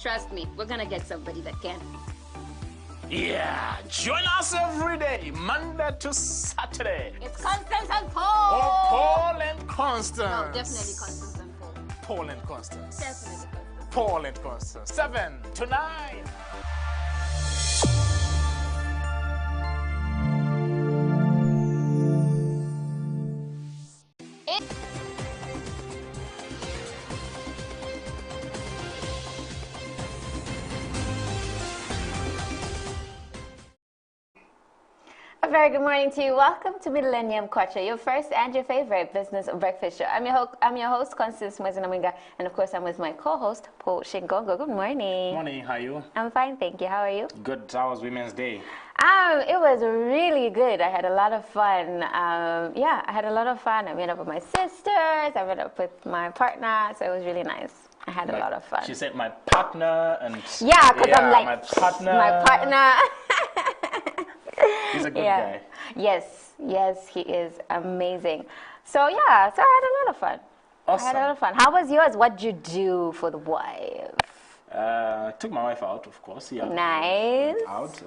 Trust me, we're gonna get somebody that can. Yeah, join us every day, Monday to Saturday. It's Constance and Paul. Oh, Paul and Constance. No, definitely Constance and Paul. Paul and Constance. Definitely Constance. Paul and Constance. 7 to 9. A very good morning to you. Welcome to Millennium Kwacha, your first and your favorite business breakfast show. I'm your host, Constance Namwinga, and of course I'm with my co-host, Paul Shingongo. Good morning. Morning, how are you? I'm fine, thank you. How are you? Good. How was Women's Day? It was really good. I had a lot of fun. Yeah, I had a lot of fun. I met up with my sisters. I met up with my partner, so it was really nice. I had a lot of fun. She said my partner and... Yeah, because I'm like, my partner. My partner. He's a good guy. Yes, he is amazing. So yeah, so I had a lot of fun. Awesome. I had a lot of fun. How was yours? What did you do for the wife? Took my wife out, of course. Yeah. Nice. Out.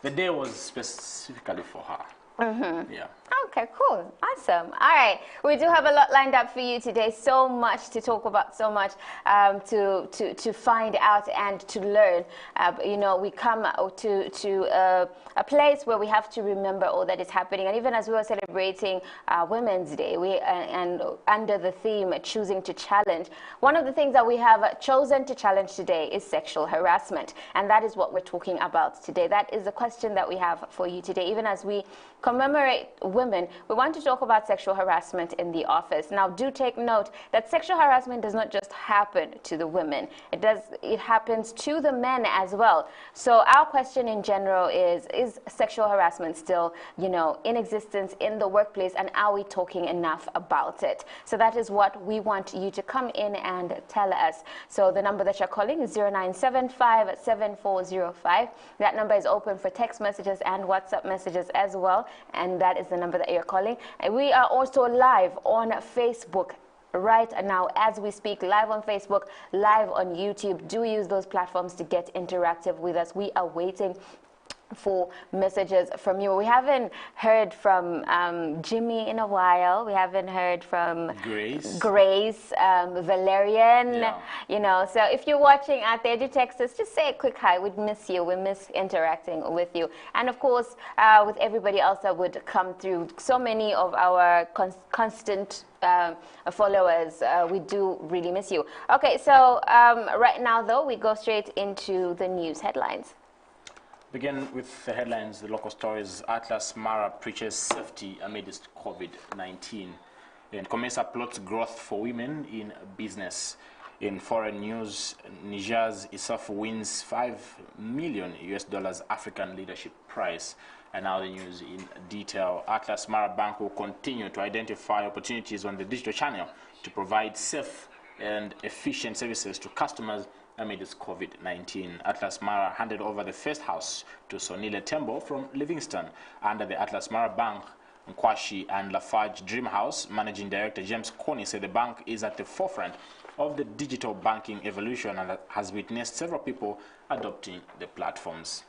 The day was specifically for her. Mm-hmm. Yeah. Okay, cool. Awesome. All right. We do have a lot lined up for you today. So much to talk about, so much to find out and to learn. You know, we come to a place where we have to remember all that is happening. And even as we were celebrating Women's Day, and under the theme, choosing to challenge, one of the things that we have chosen to challenge today is sexual harassment. And that is what we're talking about today. That is the question that we have for you today. Even as we commemorate women, we want to talk about sexual harassment in the office. Now, do take note that sexual harassment does not just happen to the women. It happens to the men as well. So our question in general is sexual harassment still, you know, in existence in the workplace, and are we talking enough about it? So that is what we want you to come in and tell us. So the number that you're calling is 0975-7405. That number is open for text messages and WhatsApp messages as well. And that is the number that you're calling. And we are also live on Facebook right now as we speak, live on Facebook, live on YouTube. Do use those platforms to get interactive with us. We are waiting for messages from you. We haven't heard from Jimmy in a while. We haven't heard from Grace, Valerian. Yeah. You know, so if you're watching out there, do text us. Just say a quick hi. We'd miss you. We miss interacting with you. And of course, with everybody else that would come through. So many of our constant followers, we do really miss you. Okay, so right now though, we go straight into the news headlines. Begin with the headlines, the local stories. Atlas Mara preaches safety amidst COVID-19. And COMESA plots growth for women in business. In foreign news, Niger's Issoufou wins $5 million African Leadership Prize. And now the news in detail. Atlas Mara Bank will continue to identify opportunities on the digital channel to provide safe and efficient services to customers amidst COVID-19. Atlas Mara handed over the first house to Sonile Tembo from Livingston under the Atlas Mara Bank, Nkwashi and Lafarge Dream House. Managing Director James Coney said the bank is at the forefront of the digital banking evolution and has witnessed several people adopting the platforms.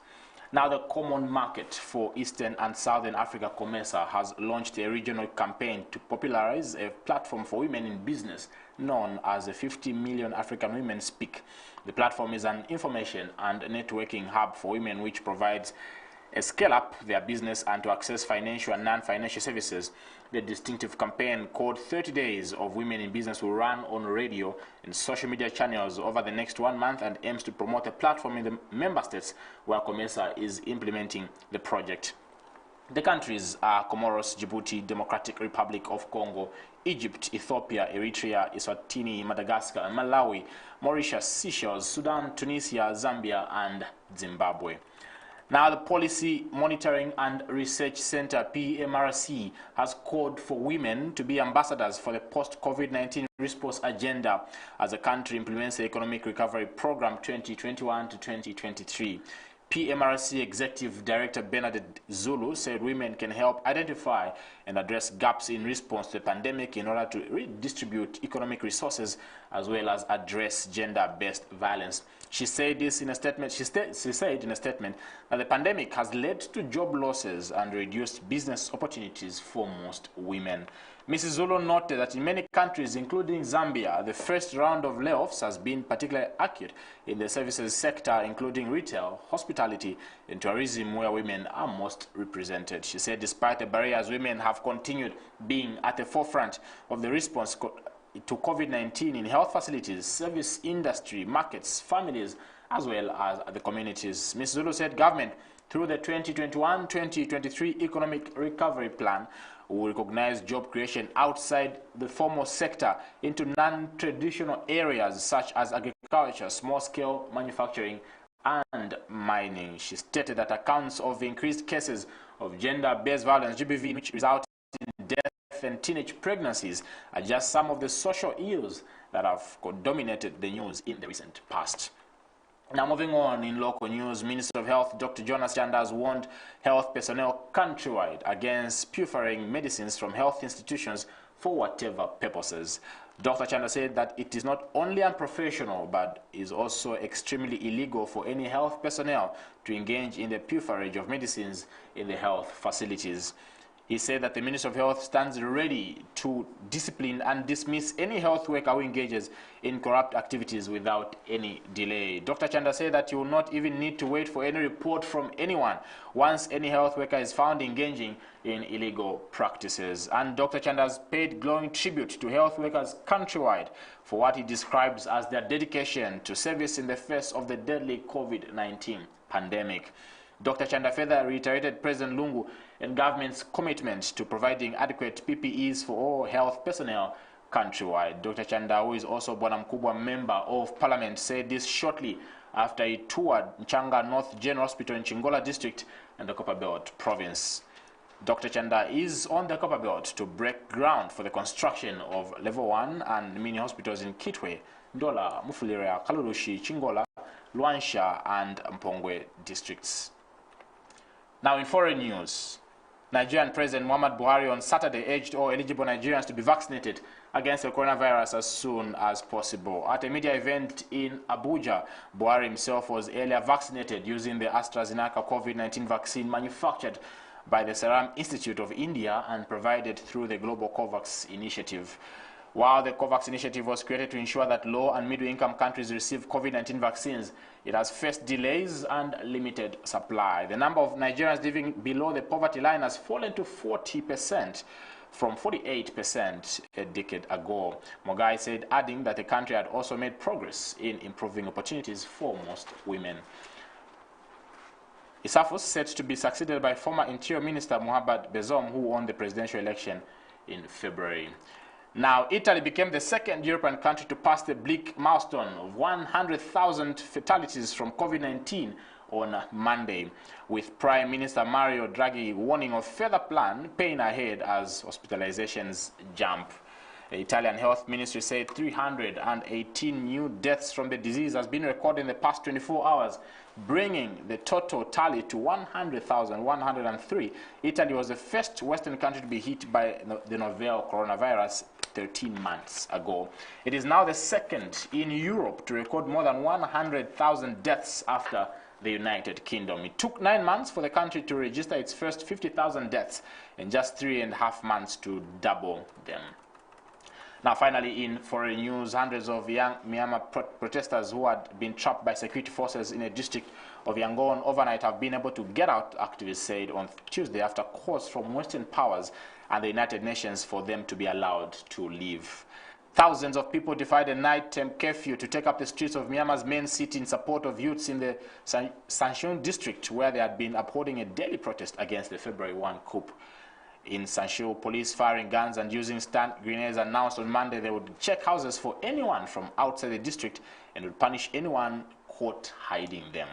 Now, the Common Market for Eastern and Southern Africa, COMESA, has launched a regional campaign to popularize a platform for women in business known as the 50 Million African Women Speak. The platform is an information and networking hub for women which provides a scale up their business and to access financial and non-financial services. The distinctive campaign called 30 Days of Women in Business will run on radio and social media channels over the next 1 month and aims to promote a platform in the member states where COMESA is implementing the project. The countries are Comoros, Djibouti, Democratic Republic of Congo, Egypt, Ethiopia, Eritrea, Eswatini, Madagascar, Malawi, Mauritius, Seychelles, Sudan, Tunisia, Zambia, and Zimbabwe. Now, the Policy Monitoring and Research Center, PMRC, has called for women to be ambassadors for the post-COVID-19 response agenda as the country implements the Economic Recovery Program 2021 to 2023. PMRC Executive Director Bernadette Zulu said women can help identify and address gaps in response to the pandemic in order to redistribute economic resources as well as address gender-based violence. She said this in a statement. She said in a statement that the pandemic has led to job losses and reduced business opportunities for most women. Mrs. Zulu noted that in many countries, including Zambia, the first round of layoffs has been particularly acute in the services sector, including retail, hospitality, and tourism, where women are most represented. She said despite the barriers, women have continued being at the forefront of the response to COVID-19 in health facilities, service industry, markets, families, as well as the communities. Ms. Zulu said government, through the 2021-2023 Economic Recovery Plan, will recognize job creation outside the formal sector into non-traditional areas such as agriculture, small-scale manufacturing, and mining. She stated that accounts of increased cases of gender-based violence, GBV, which result in death and teenage pregnancies, are just some of the social ills that have dominated the news in the recent past. Now, moving on in local news, Minister of Health Dr. Jonas Chanda has warned health personnel countrywide against pilfering medicines from health institutions for whatever purposes. Dr. Chanda said that it is not only unprofessional but is also extremely illegal for any health personnel to engage in the pilferage of medicines in the health facilities. He said that the Minister of Health stands ready to discipline and dismiss any health worker who engages in corrupt activities without any delay. Dr. Chanda said that you will not even need to wait for any report from anyone once any health worker is found engaging in illegal practices. And Dr. Chanda has paid glowing tribute to health workers countrywide for what he describes as their dedication to service in the face of the deadly COVID-19 pandemic. Dr. Chanda further reiterated President Lungu and government's commitment to providing adequate PPEs for all health personnel countrywide. Dr. Chanda, who is also Bwana Mkubwa member of parliament, said this shortly after he toured Nchanga North General Hospital in Chingola district and the Copperbelt province. Dr. Chanda is on the Copperbelt to break ground for the construction of level 1 and mini hospitals in Kitwe, Ndola, Mufulira, Kalulushi, Chingola, Luansha, and Mpongwe districts. Now, in foreign news, Nigerian President Muhammad Buhari on Saturday urged all eligible Nigerians to be vaccinated against the coronavirus as soon as possible. At a media event in Abuja, Buhari himself was earlier vaccinated using the AstraZeneca COVID-19 vaccine manufactured by the Serum Institute of India and provided through the Global COVAX initiative. While the COVAX initiative was created to ensure that low and middle-income countries receive COVID-19 vaccines, it has faced delays and limited supply. The number of Nigerians living below the poverty line has fallen to 40% from 48% a decade ago. Mogai said, adding that the country had also made progress in improving opportunities for most women. Isafus said to be succeeded by former Interior Minister Mohamed Bazoum, who won the presidential election in February. Now, Italy became the second European country to pass the bleak milestone of 100,000 fatalities from COVID-19 on Monday, with Prime Minister Mario Draghi warning of further pain ahead as hospitalizations jump. The Italian Health Ministry said 318 new deaths from the disease has been recorded in the past 24 hours, bringing the total tally to 100,103. Italy was the first Western country to be hit by the novel coronavirus 13 months ago. It is now the second in Europe to record more than 100,000 deaths after the United Kingdom. It took 9 months for the country to register its first 50,000 deaths and just 3.5 months to double them. Now, finally, in foreign news, hundreds of young Myanmar protesters who had been trapped by security forces in a district of Yangon overnight have been able to get out, activists said on Tuesday, after calls from Western powers and the United Nations for them to be allowed to leave. Thousands of people defied a nighttime curfew to take up the streets of Myanmar's main city in support of youths in the Sanshun district, where they had been upholding a daily protest against the February 1 coup. In Sanshun, police firing guns and using stun grenades announced on Monday they would check houses for anyone from outside the district and would punish anyone caught hiding them.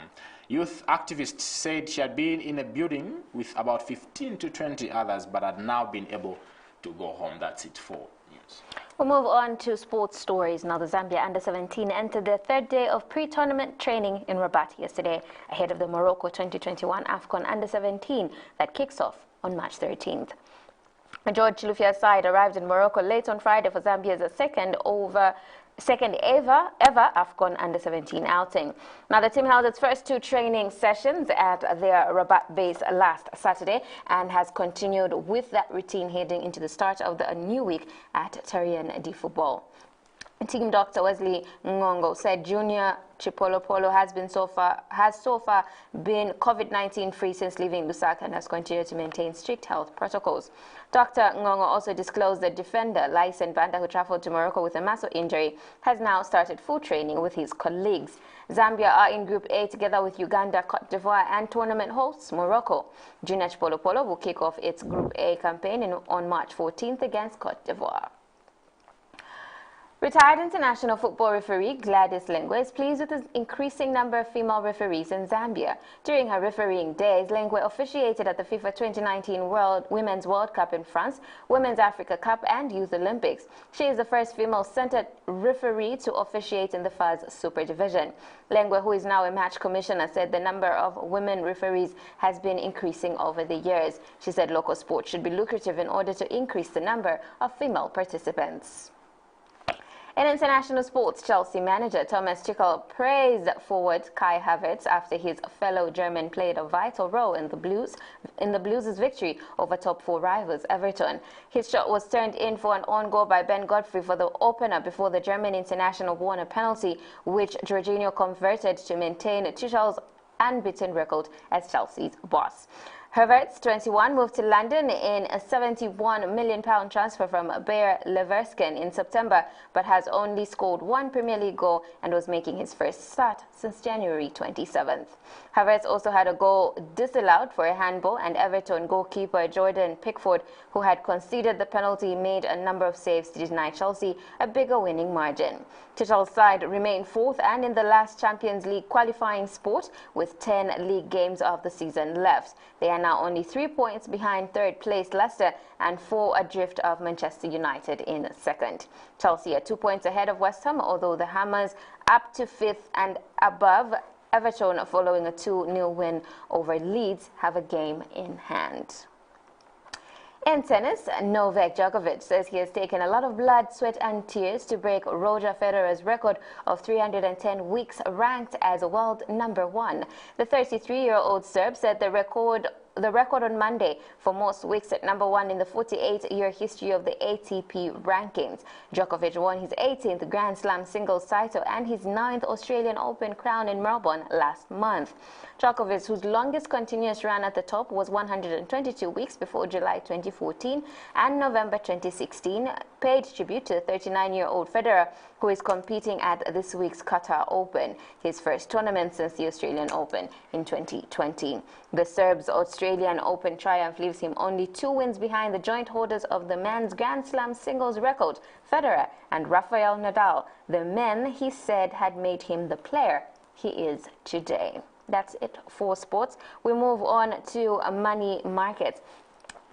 Youth activists said she had been in a building with about 15 to 20 others but had now been able to go home. That's it for news. We'll move on to sports stories. Now, the Zambia under-17 entered their third day of pre-tournament training in Rabat yesterday, ahead of the Morocco 2021 AFCON under-17 that kicks off on March 13th. George Lufia's side arrived in Morocco late on Friday for Zambia's second ever AFCON under-17 outing. Now, the team held its first two training sessions at their Rabat base last Saturday and has continued with that routine heading into the start of the new week at Terrain de Football. Team Dr. Wesley Ngongo said Junior Chipolopolo has so far been COVID-19 free since leaving Lusaka and has continued to maintain strict health protocols. Dr. Ngongo also disclosed that defender Lyson Banda, who traveled to Morocco with a muscle injury, has now started full training with his colleagues. Zambia are in Group A together with Uganda, Cote d'Ivoire and tournament hosts Morocco. Junior Chipolopolo will kick off its Group A campaign on March 14th against Cote d'Ivoire. Retired international football referee Gladys Lengwe is pleased with the increasing number of female referees in Zambia. During her refereeing days, Lengwe officiated at the FIFA 2019 Women's World Cup in France, Women's Africa Cup and Youth Olympics. She is the first female-centered referee to officiate in the FA's Super Division. Lengwe, who is now a match commissioner, said the number of women referees has been increasing over the years. She said local sports should be lucrative in order to increase the number of female participants. In international sports, Chelsea manager Thomas Tuchel praised forward Kai Havertz after his fellow German played a vital role in the Blues' victory over top four rivals Everton. His shot was turned in for an own goal by Ben Godfrey for the opener before the German international won a penalty, which Jorginho converted to maintain Tuchel's unbeaten record as Chelsea's boss. Havertz, 21, moved to London in a £71 million transfer from Bayer Leverkusen in September, but has only scored one Premier League goal and was making his first start since January 27th. Havertz also had a goal disallowed for a handball, and Everton goalkeeper Jordan Pickford, who had conceded the penalty, made a number of saves to deny Chelsea a bigger winning margin. Tuchel's side remained fourth and in the last Champions League qualifying spot with 10 league games of the season left. They are now only 3 points behind third place Leicester and 4 adrift of Manchester United in second. Chelsea are 2 points ahead of West Ham, although the Hammers up to fifth and above Everton, following a 2-0 win over Leeds, have a game in hand. In tennis, Novak Djokovic says he has taken a lot of blood, sweat and tears to break Roger Federer's record of 310 weeks ranked as world number one. The 33-year-old Serb said the record on Monday for most weeks at number one in the 48-year history of the ATP rankings. Djokovic won his 18th Grand Slam singles title and his 9th Australian Open crown in Melbourne last month. Djokovic, whose longest continuous run at the top was 122 weeks before July 2014 and November 2016, paid tribute to the 39-year-old Federer, who is competing at this week's Qatar Open, his first tournament since the Australian Open in 2020. The Serb's Australian Open triumph leaves him only 2 wins behind the joint holders of the men's Grand Slam singles record, Federer and Rafael Nadal. The men, he said, had made him the player he is today. That's it for sports. We move on to money markets.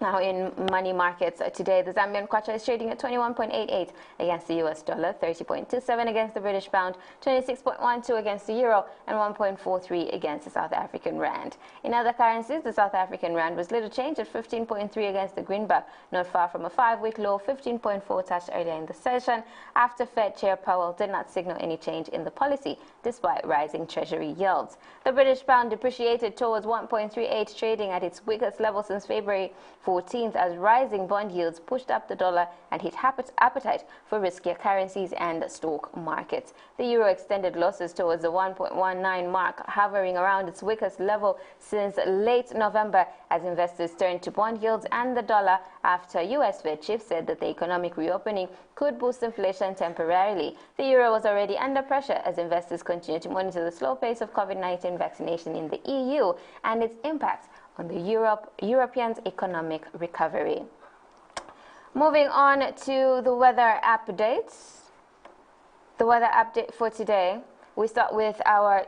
Now, in money markets today, the Zambian Kwacha is trading at 21.88 against the US dollar, 30.27 against the British pound, 26.12 against the euro, and 1.43 against the South African rand. In other currencies, the South African rand was little change at 15.3 against the greenback, not far from a 5-week low, 15.4 touched earlier in the session, after Fed Chair Powell did not signal any change in the policy, despite rising Treasury yields. The British pound depreciated towards 1.38, trading at its weakest level since February 14th, as rising bond yields pushed up the dollar and hit appetite for riskier currencies and stock markets. The euro extended losses towards the 1.19 mark, hovering around its weakest level since late November, as investors turned to bond yields and the dollar after US Fed chief said that the economic reopening could boost inflation temporarily. The euro was already under pressure as investors continue to monitor the slow pace of COVID-19 vaccination in the EU and its impact on the Europeans' economic recovery. Moving on to the weather updates. The weather update for today. We start with our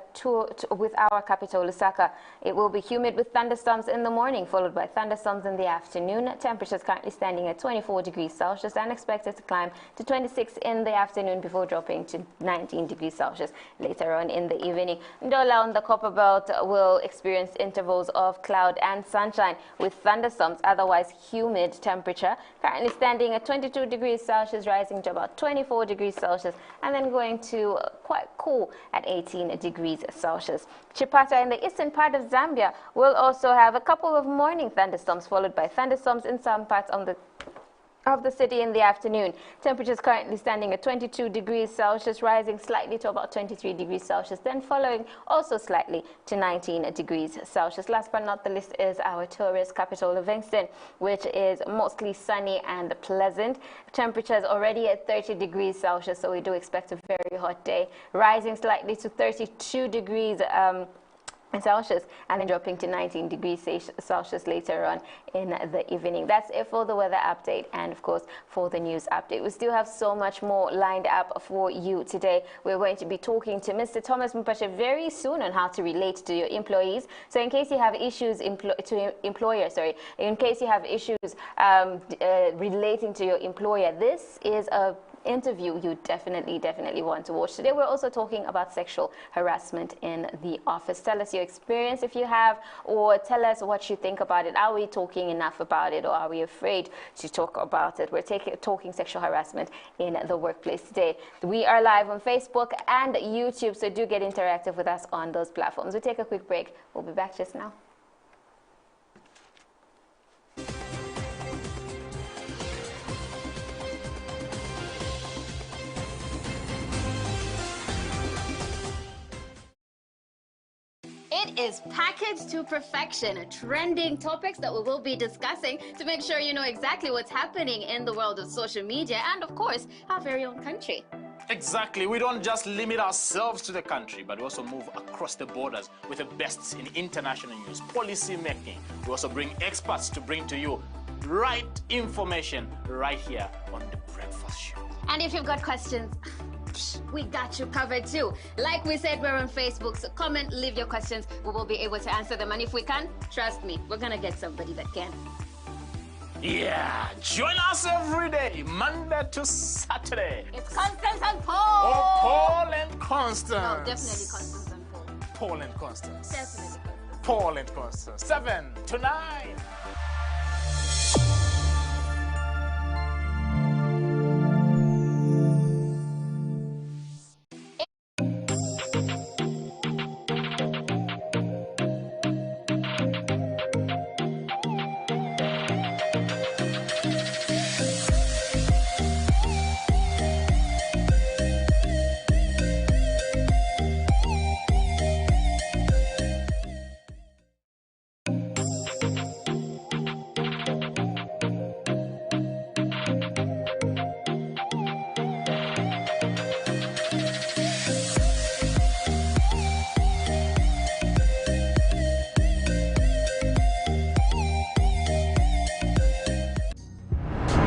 capital, Lusaka. It will be humid with thunderstorms in the morning, followed by thunderstorms in the afternoon. Temperatures currently standing at 24 degrees Celsius and expected to climb to 26 in the afternoon before dropping to 19 degrees Celsius later on in the evening. Ndola on the Copper Belt will experience intervals of cloud and sunshine with thunderstorms, otherwise humid temperature. Currently standing at 22 degrees Celsius, rising to about 24 degrees Celsius, and then going to quite cool at 18 degrees Celsius. Chipata in the eastern part of Zambia will also have a couple of morning thunderstorms, followed by thunderstorms in some parts of the city in the afternoon. Temperatures currently standing at 22 degrees Celsius, rising slightly to about 23 degrees Celsius, then following also slightly to 19 degrees Celsius. Last but not the least is our tourist capital, Livingston, which is mostly sunny and pleasant. Temperatures already at 30 degrees Celsius, so we do expect a very hot day, rising slightly to 32 degrees Celsius, and then dropping to 19 degrees Celsius later on in the evening. That's it for the weather update and, of course, for the news update. We still have so much more lined up for you today. We're going to be talking to Mr. Thomas Mpashe very soon on how to relate to your employees. So in case you have issues in case you have issues relating to your employer, this is a interview you definitely want to watch. Today we're also talking about sexual harassment in the office. Tell us your experience if you have, or tell us what you think about it. Are we talking enough about it, or are we afraid to talk about it? We're talking sexual harassment in the workplace today. We are live on Facebook and YouTube, so do get interactive with us on those platforms. We'll take a quick break. We'll be back just now. It is packaged to perfection, trending topics that we will be discussing to make sure you know exactly what's happening in the world of social media and, of course, our very own country. Exactly. We don't just limit ourselves to the country, but we also move across the borders with the best in international news, policy making. We also bring experts to bring to you right information right here on The Breakfast Show. And if you've got questions, we got you covered too. Like we said, we're on Facebook, so comment, leave your questions. We will be able to answer them. And if we can, trust me, we're going to get somebody that can. Yeah, join us every day, Monday to Saturday. It's Constance and Paul. Oh, Paul and Constance. No, definitely Constance and Paul. Paul and Constance. Definitely. Paul and Constance. 7 to 9.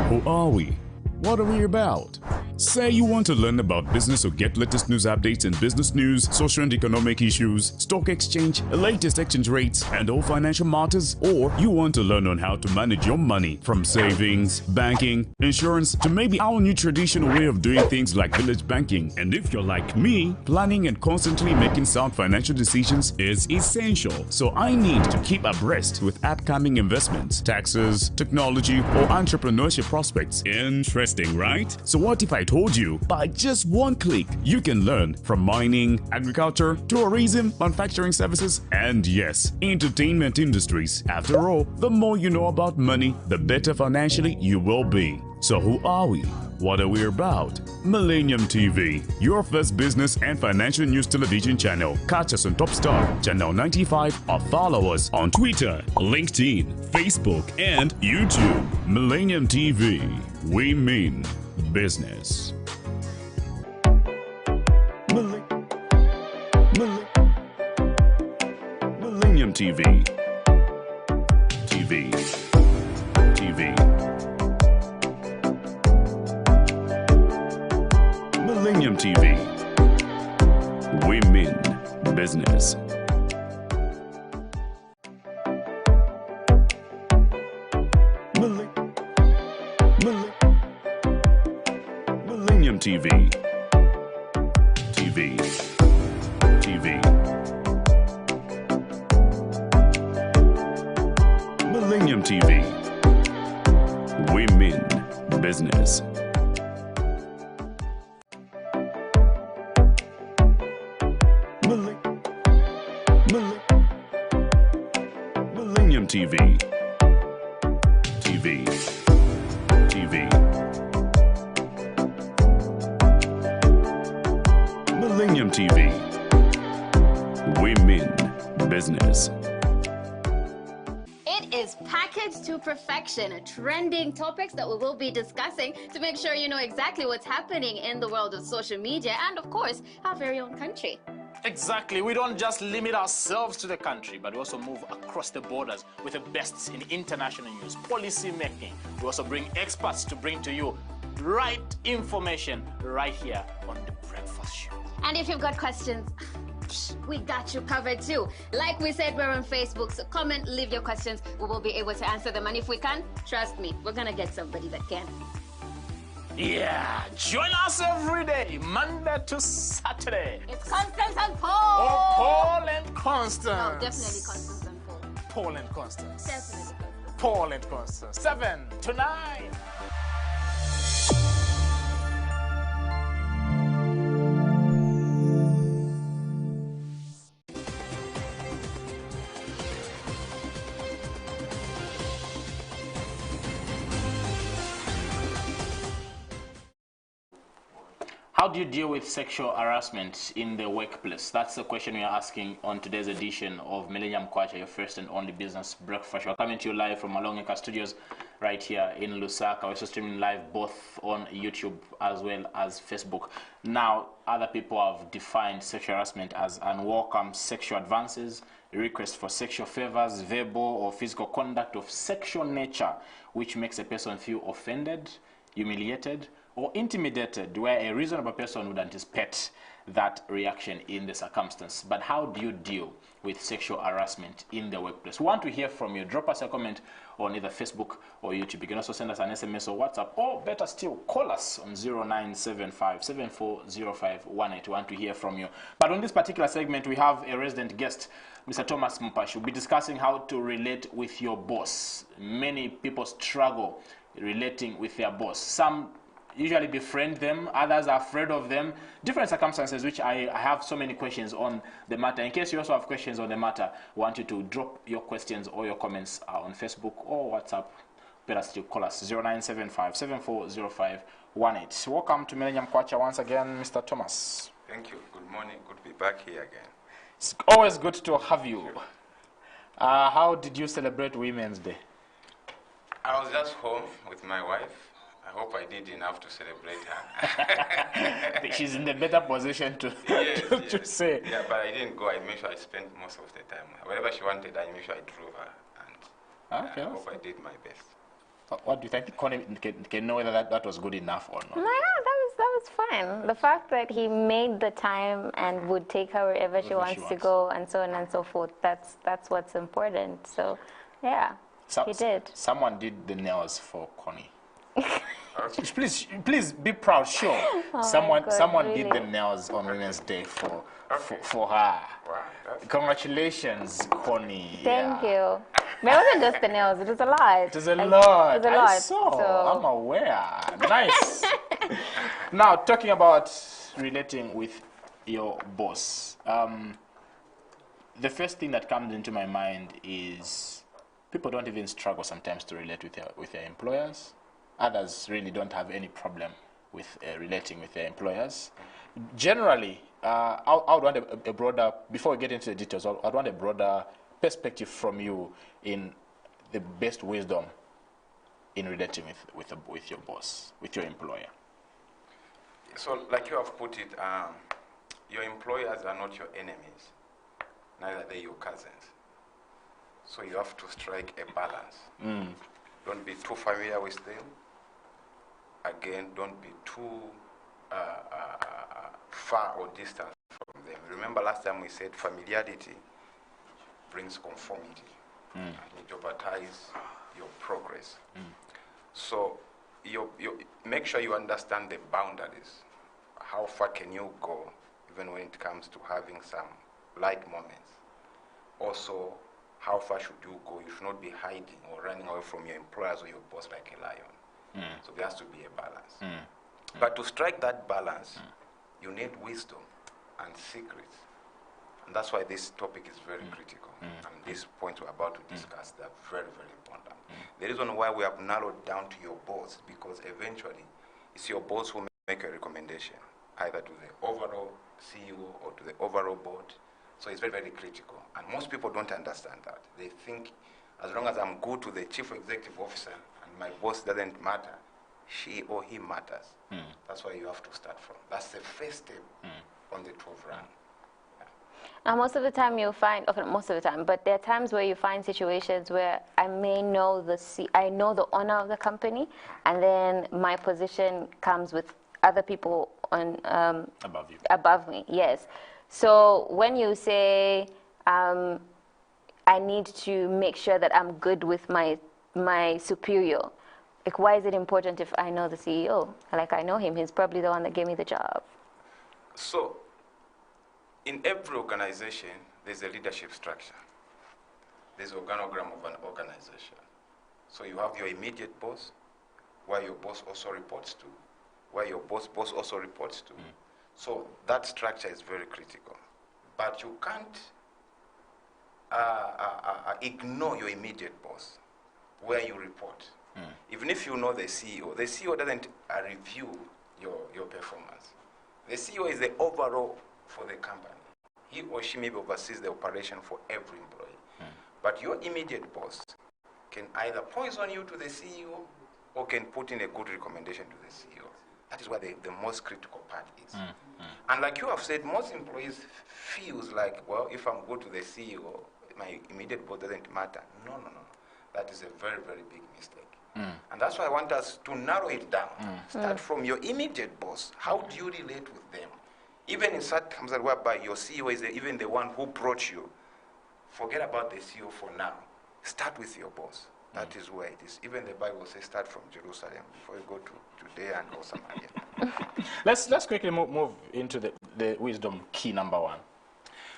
Who are we? What are we about? Say you want to learn about business or get latest news updates in business news, social and economic issues, stock exchange, latest exchange rates, and all financial matters, or you want to learn on how to manage your money from savings, banking, insurance, to maybe our new traditional way of doing things like village banking. And if you're like me, planning and constantly making sound financial decisions is essential. So I need to keep abreast with upcoming investments, taxes, technology, or entrepreneurship prospects. Interesting, right? So what if I told you by just one click you can learn from mining, agriculture, tourism, manufacturing services, and yes, entertainment industries. After all, the more you know about money, the better financially you will be. So who are we? What are we about? Millennium TV, your first business and financial news television channel. Catch us on Top Star, Channel 95, or follow us on Twitter, LinkedIn, Facebook, and YouTube. Millennium TV, we mean business. Millennium TV. Millennium TV. We business. Millennium TV. Millennium TV. Women business. Millennium TV. Millennium TV. Women business. It is packaged to perfection, trending topics that we will be discussing to make sure you know exactly what's happening in the world of social media and, of course, our very own country. Exactly. We don't just limit ourselves to the country, but we also move across the borders with the best in international news, policy making. We also bring experts to bring to you right information right here on The Breakfast Show. And if you've got questions, we got you covered too. Like we said, we're on Facebook, so comment, leave your questions. We will be able to answer them. And if we can, trust me, we're going to get somebody that can. Yeah, join us every day, Monday to Saturday. It's Constance and Paul. Oh, Paul and Constance. No, definitely Constance and Paul. Paul and Constance. Definitely Constance. Paul and Constance. 7 to 9. How do you deal with sexual harassment in the workplace? That's the question we are asking on today's edition of Millennium Kwacha, your first and only business breakfast. We're coming to you live from Namwinga Studios right here in Lusaka. We're also streaming live both on YouTube as well as Facebook. Now, other people have defined sexual harassment as unwelcome sexual advances, requests for sexual favors, verbal or physical conduct of sexual nature, which makes a person feel offended, humiliated, or intimidated, where a reasonable person would anticipate that reaction in the circumstance. But how do you deal with sexual harassment in the workplace? We want to hear from you. Drop us a comment on either Facebook or YouTube. You can also send us an SMS or WhatsApp, or better still, call us on 0975 740518. We want to hear from you. But on this particular segment, we have a resident guest, Mr. Thomas Mpash. We'll be discussing how to relate with your boss. Many people struggle relating with their boss. Some usually befriend them, others are afraid of them. Different circumstances, which I have so many questions on the matter. In case you also have questions on the matter, I want you to drop your questions or your comments on Facebook or WhatsApp. Better still, call us 0975 740518. Welcome to Millennium Kwacha once again, Mr. Thomas. Thank you. Good morning. Good to be back here again. It's always good to have you. How did you celebrate Women's Day? I was just home with my wife. I hope I did enough to celebrate her. She's in the better position to, to say. Yeah, but I didn't go. I made sure I spent most of the time. Wherever she wanted, I made sure I drove her. And I hope I did my best. What do you think? Connie can know whether that was good enough or not? No, that was fine. The fact that he made the time and would take her wherever she wants to go and so on and so forth, that's what's important. So, yeah, he did. Someone did the nails for Connie. Please be proud. Sure, oh someone really? did the nails on Women's Day for her. Wow, Congratulations, Connie. Thank you. But it wasn't just the nails; it was a lot. It was a lot. It was a lot. I saw. I'm aware. Nice. Now, talking about relating with your boss, the first thing that comes into my mind is people don't even struggle sometimes to relate with their employers. Others really don't have any problem with relating with their employers. Generally, I would want a broader, before we get into the details, I'd want a broader perspective from you in the best wisdom in relating with your boss, with your employer. So, like you have put it, your employers are not your enemies, neither are they your cousins. So you have to strike a balance. Don't be too familiar with them. Again, don't be too far or distant from them. Remember last time we said familiarity brings conformity. And it jeopardizes your progress. So you make sure you understand the boundaries. How far can you go, even when it comes to having some light moments? Also, how far should you go? You should not be hiding or running away from your employers or your boss like a lion. So there has to be a balance. But to strike that balance, you need wisdom and secrets. And that's why this topic is very critical. And these points we're about to discuss, they're very, very important. The reason why we have narrowed down to your boss, because eventually it's your boss who make a recommendation, either to the overall CEO or to the overall board. So it's very, very critical. And most people don't understand that. They think as long as I'm good to the chief executive officer and my boss doesn't matter, she or he matters. That's why you have to start from. That's the first step on the 12 run. And most of the time you'll find, okay, not most of the time, but there are times where you find situations where I may know I know the owner of the company, and then my position comes with other people on Above you. Above me, yes. So when you say I need to make sure that I'm good with my superior, like why is it important if I know the CEO? Like I know him, he's probably the one that gave me the job. So in every organization, there's a leadership structure. There's an organogram of an organization. So you have your immediate boss, where your boss also reports to, where your boss also reports to. So that structure is very critical. But you can't ignore your immediate boss, where you report. Even if you know the CEO doesn't review your performance. The CEO is the overall for the company. He or she maybe oversees the operation for every employee. But your immediate boss can either poison you to the CEO or can put in a good recommendation to the CEO. That is where the most critical part is. And like you have said, most employees feels like, well, if I'm good to the CEO, my immediate boss doesn't matter. No. That is a very, very big mistake. And that's why I want us to narrow it down. Start from your immediate boss. How do you relate with them? Even in circumstances whereby your CEO is even the one who brought you, forget about the CEO for now. Start with your boss. That is where it is. Even the Bible says start from Jerusalem before you go to Judea and go Samaria. Let's quickly move into the wisdom key number 1.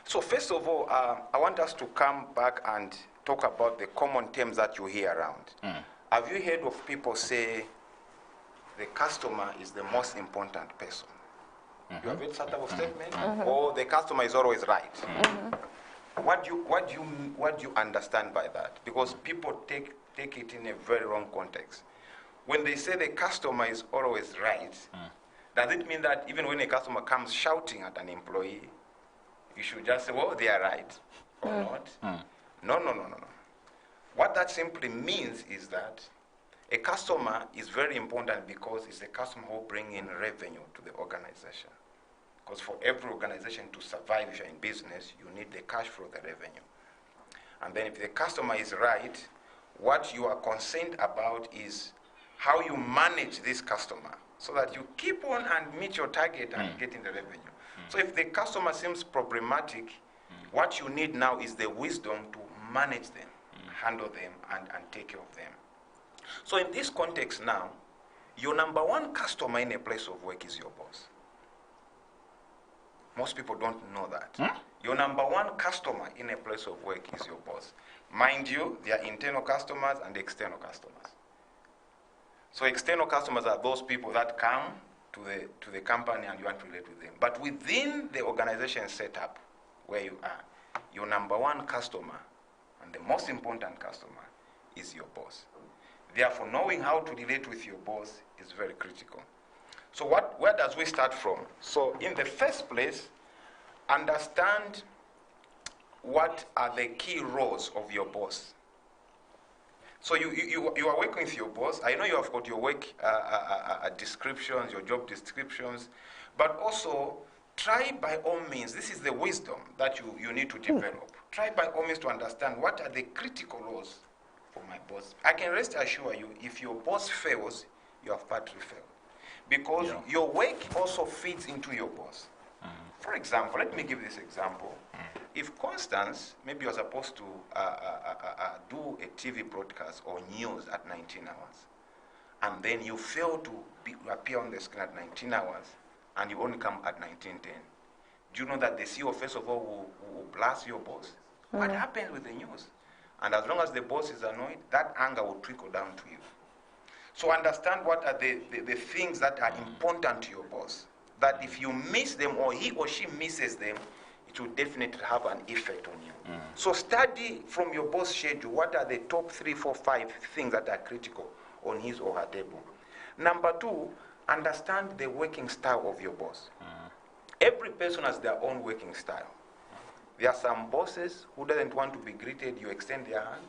So first of all, I want us to come back and talk about the common terms that you hear around. Have you heard of people say the customer is the most important person? You have heard that type of statement? Or the customer is always right? What do you understand by that? Because people take it in a very wrong context. When they say the customer is always right, does it mean that even when a customer comes shouting at an employee, you should just say, well, they are right, or not? No. What that simply means is that a customer is very important because it's a customer who brings in revenue to the organization. Because for every organization to survive, if you're in business, you need the cash flow, the revenue. And then if the customer is right, what you are concerned about is how you manage this customer so that you keep on and meet your target and getting the revenue. So if the customer seems problematic, what you need now is the wisdom to manage them, handle them, and take care of them. So in this context now, your number 1 customer in a place of work is your boss. Most people don't know that. Your number 1 customer in a place of work is your boss. Mind you, there are internal customers and external customers. So external customers are those people that come to the company and you want to relate with them. But within the organization setup where you are, your number 1 customer and the most important customer is your boss. Therefore, knowing how to relate with your boss is very critical. So where does we start from? So in the first place, understand what are the key roles of your boss. So you are working with your boss. I know you have got your work descriptions, your job descriptions, but also try by all means, this is the wisdom that you need to develop. Try by all means to understand what are the critical roles for my boss. I can rest assure you, if your boss fails, you have partly failed. Because your work also feeds into your boss. For example, let me give this example. If Constance, maybe you're supposed to do a TV broadcast or news at 19 hours, and then you fail to appear on the screen at 19 hours, and you only come at 19:10, do you know that the CEO, first of all, will blast your boss? What happens with the news? And as long as the boss is annoyed, that anger will trickle down to you. So understand what are the things that are important to your boss. That if you miss them or he or she misses them, it will definitely have an effect on you. So study from your boss' schedule what are the top 3, 4, 5 things that are critical on his or her table. Number 2, understand the working style of your boss. Every person has their own working style. There are some bosses who doesn't want to be greeted, you extend their hand.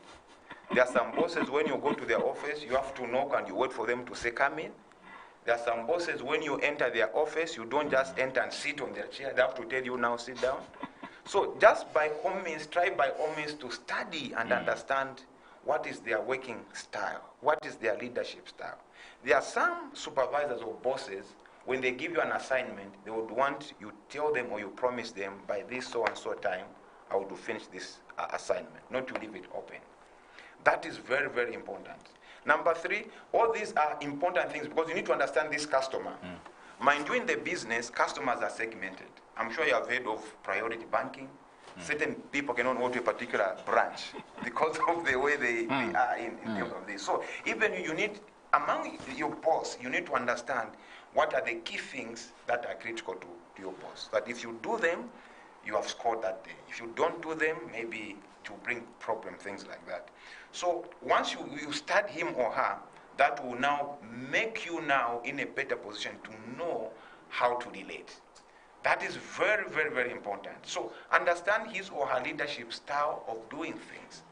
There are some bosses, when you go to their office, you have to knock and you wait for them to say, come in. There are some bosses, when you enter their office, you don't just enter and sit on their chair. They have to tell you, now sit down. So just by all means, try by all means to study and understand what is their working style, what is their leadership style. There are some supervisors or bosses, when they give you an assignment, they would want you tell them or you promise them by this so and so time, I will finish this assignment, not to leave it open. That is very, very important. Number 3, all these are important things because you need to understand this customer. Mind you, in the business, customers are segmented. I'm sure you have heard of priority banking. Certain people cannot go to a particular branch because of the way they are in terms of this. So even you need, among your boss, you need to understand what are the key things that are critical to your boss. That if you do them, you have scored that day. If you don't do them, maybe to bring problem, things like that. So once you start him or her, that will now make you now in a better position to know how to relate. That is very, very, very important. So understand his or her leadership style of doing things.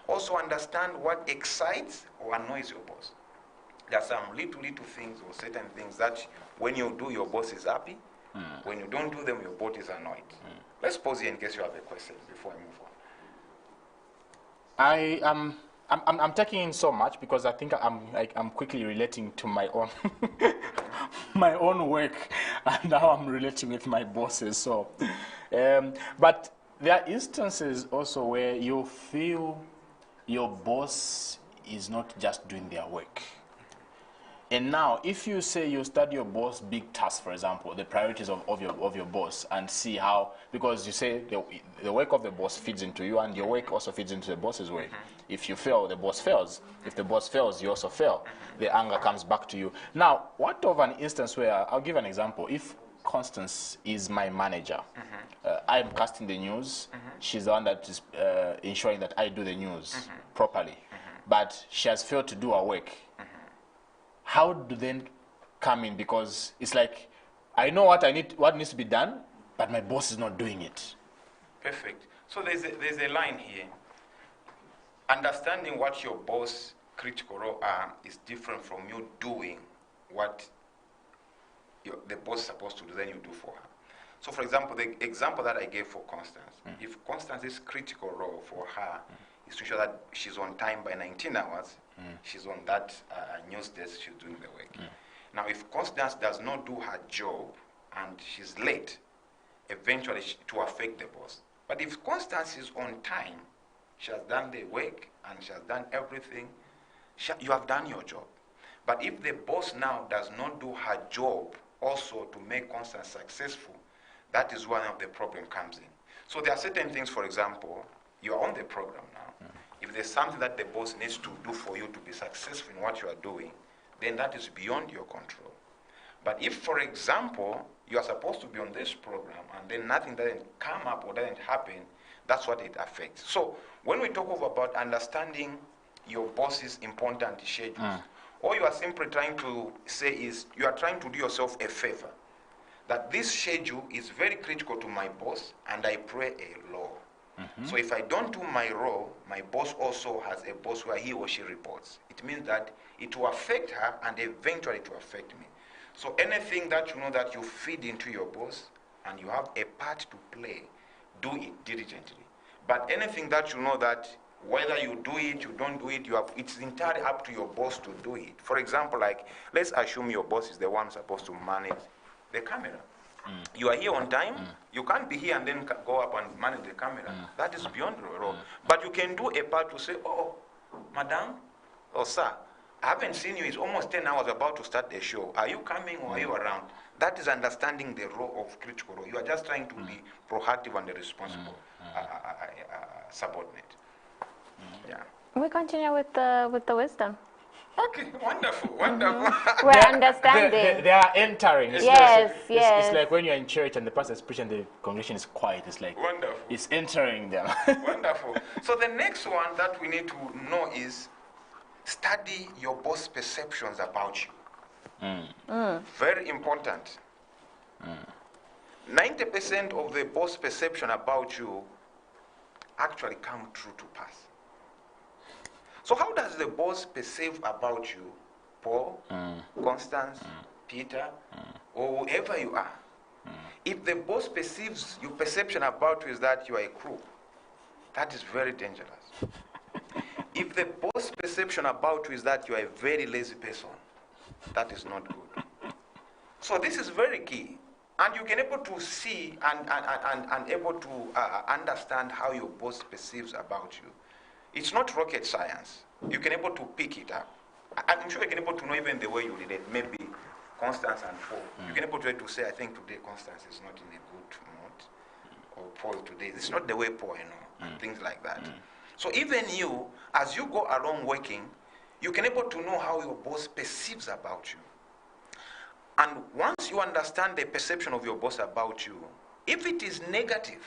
Also understand what excites or annoys your boss. There are some little things or certain things that when you do, your boss is happy. When you don't do them, your boss is annoyed. Let's pause here in case you have a question before I move on. I'm taking in so much because I think I'm quickly relating to my own my own work and how I'm relating with my bosses. So, but there are instances also where you feel your boss is not just doing their work. And now, if you say you study your boss' big tasks, for example, the priorities of your boss, and see how, because you say the work of the boss feeds into you, and your work also feeds into the boss's work. If you fail, the boss fails. If the boss fails, you also fail. The anger comes back to you. Now, what of an instance where, I'll give an example. If Constance is my manager, I'm casting the news, she's the one that is ensuring that I do the news properly, but she has failed to do her work. How do they come in? Because it's like, I know what needs to be done, but my boss is not doing it. Perfect. So there's a line here. Understanding what your boss' critical role are is different from you doing what the boss is supposed to do, then you do for her. So for example, the example that I gave for Constance, if Constance's critical role for her is to ensure that she's on time by 19 hours, she's on that news desk, she's doing the work. Now, if Constance does not do her job and she's late, eventually it will affect the boss. But if Constance is on time, she has done the work and she has done everything, you have done your job. But if the boss now does not do her job also to make Constance successful, that is one of the problem comes in. So there are certain things, for example, you are on the program now. If there's something that the boss needs to do for you to be successful in what you are doing, then that is beyond your control. But if, for example, you are supposed to be on this program and then nothing doesn't come up or doesn't happen, that's what it affects. So when we talk about understanding your boss's important schedules, all you are simply trying to say is you are trying to do yourself a favor. That this schedule is very critical to my boss and I play a role. So if I don't do my role, my boss also has a boss where he or she reports. It means that it will affect her and eventually it will affect me. So anything that you know that you feed into your boss and you have a part to play, do it diligently. But anything that you know that whether you do it, you don't do it, it's entirely up to your boss to do it. For example, like, let's assume your boss is the one supposed to manage the camera. You are here on time. You can't be here and then go up and manage the camera. That is beyond the role. But you can do a part to say, oh, madam, or sir, I haven't seen you. It's almost 10 hours about to start the show. Are you coming or are you around? That is understanding the role of critical role. You are just trying to be proactive and responsible subordinate. Yeah. We continue with the wisdom. Okay, wonderful, wonderful. We're understanding. They are entering. Yes. It's like when you're in church and the pastor is preaching, the congregation is quiet. It's like Wonderful. It's entering them. Wonderful. So the next one that we need to know is study your boss' perceptions about you. Very important. 90% of the boss' perception about you actually come true to pass. So how does the boss perceive about you, Paul, Constance, Peter, or whoever you are? If the boss perceives your perception about you is that you are a crook, that is very dangerous. If the boss perception about you is that you are a very lazy person, that is not good. So this is very key. And you can able to see and able to understand how your boss perceives about you. It's not rocket science. You can able to pick it up. I'm sure you can able to know even the way you relate. Maybe Constance and Paul. You can able to say, I think today Constance is not in a good mood. Or Paul today, it's not the way Paul, and things like that. So even you, as you go along working, you can able to know how your boss perceives about you. And once you understand the perception of your boss about you, if it is negative,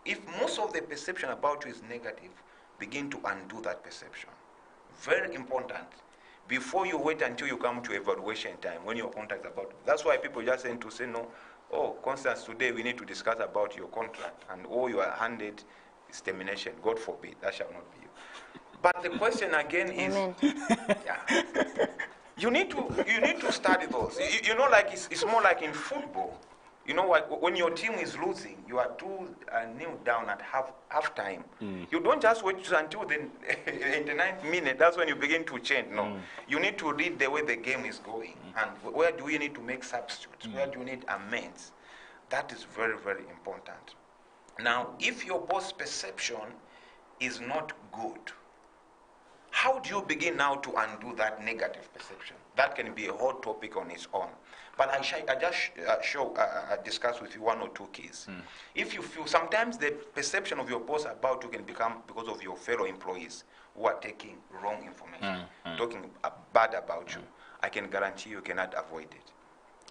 if most of the perception about you is negative, begin to undo that perception. Very important. Before you wait until you come to evaluation time, when your contract is about, that's why people just tend to say, no, oh, Constance, today we need to discuss about your contract, and all you are handed is termination. God forbid, that shall not be you. But the question again is, you need to study those. You know, like it's more like in football. You know, like when your team is losing, you are too kneel down at half time. You don't just wait until the 89th minute. That's when you begin to change. No, you need to read the way the game is going, and where do you need to make substitutes? Where do you need amends? That is very, very important. Now, if your boss' perception is not good, how do you begin now to undo that negative perception? That can be a whole topic on its own. But I just discuss with you one or two keys. If you feel sometimes the perception of your boss about you can become because of your fellow employees who are taking wrong information, talking bad about you, I can guarantee you cannot avoid it.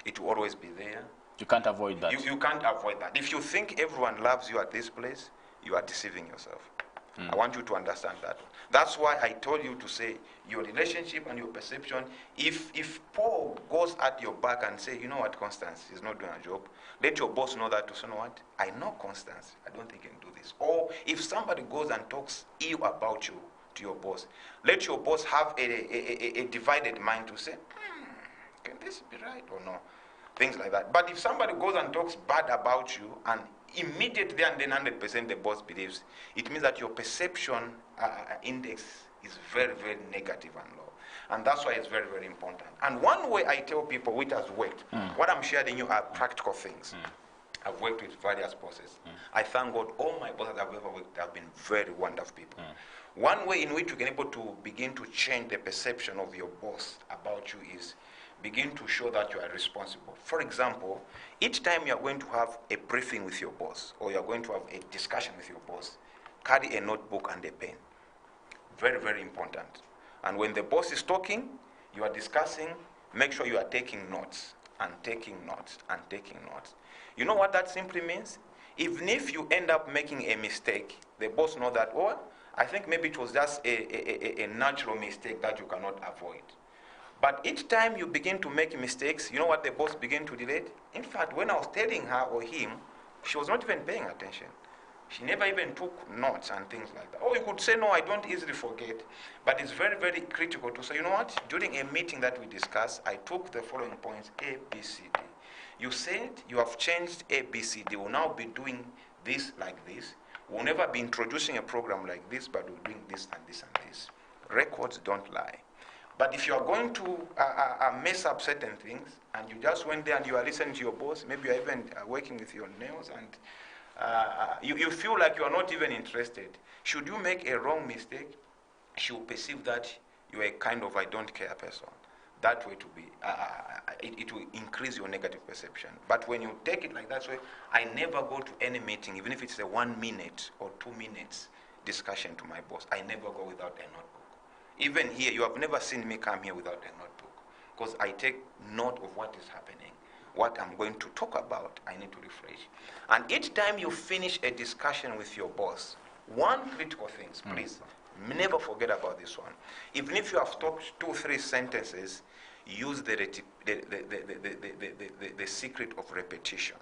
It will always be there. You can't avoid that. You can't avoid that. If you think everyone loves you at this place, you are deceiving yourself. I want you to understand that. That's why I told you to say your relationship and your perception. If Paul goes at your back and say, you know what, Constance is not doing a job, let your boss know that, you know what, I know Constance, I don't think he can do this. Or if somebody goes and talks ill about you to your boss, let your boss have a divided mind to say, can this be right or no? Things like that. But if somebody goes and talks bad about you and immediately and then 100% the boss believes, it means that your perception index is very, very negative and low. And that's why it's very, very important. And one way I tell people which has worked, what I'm sharing you are practical things. I've worked with various bosses. I thank God all my bosses I've ever worked with have been very wonderful people. One way in which you can able to begin to change the perception of your boss about you is begin to show that you are responsible. For example, each time you are going to have a briefing with your boss or you are going to have a discussion with your boss, carry a notebook and a pen. Very, very important. And when the boss is talking, you are discussing, make sure you are taking notes and taking notes and taking notes. You know what that simply means? Even if you end up making a mistake, the boss knows that, oh, I think maybe it was just a natural mistake that you cannot avoid. But each time you begin to make mistakes, you know what the boss begin to delete? In fact, when I was telling her or him, she was not even paying attention. She never even took notes and things like that. Or you could say, no, I don't easily forget. But it's very, very critical to say, you know what? During a meeting that we discussed, I took the following points, A, B, C, D. You said you have changed A, B, C, D. We'll now be doing this like this. We'll never be introducing a program like this, but we're doing this and this and this. Records don't lie. But if you are going to mess up certain things, and you just went there and you are listening to your boss, maybe you're even working with your nails, and you feel like you are not even interested. Should you make a wrong mistake, she will perceive that you are a kind of I don't care person. That way to be, it will increase your negative perception. But when you take it like that way, I never go to any meeting, even if it's a 1 minute or 2 minutes discussion to my boss. I never go without a notebook. Even here, you have never seen me come here without a notebook, because I take note of what is happening, what I'm going to talk about. I need to refresh. And each time you finish a discussion with your boss, one critical thing, please, never forget about this one. Even if you have talked 2-3 sentences, use the secret of repetition.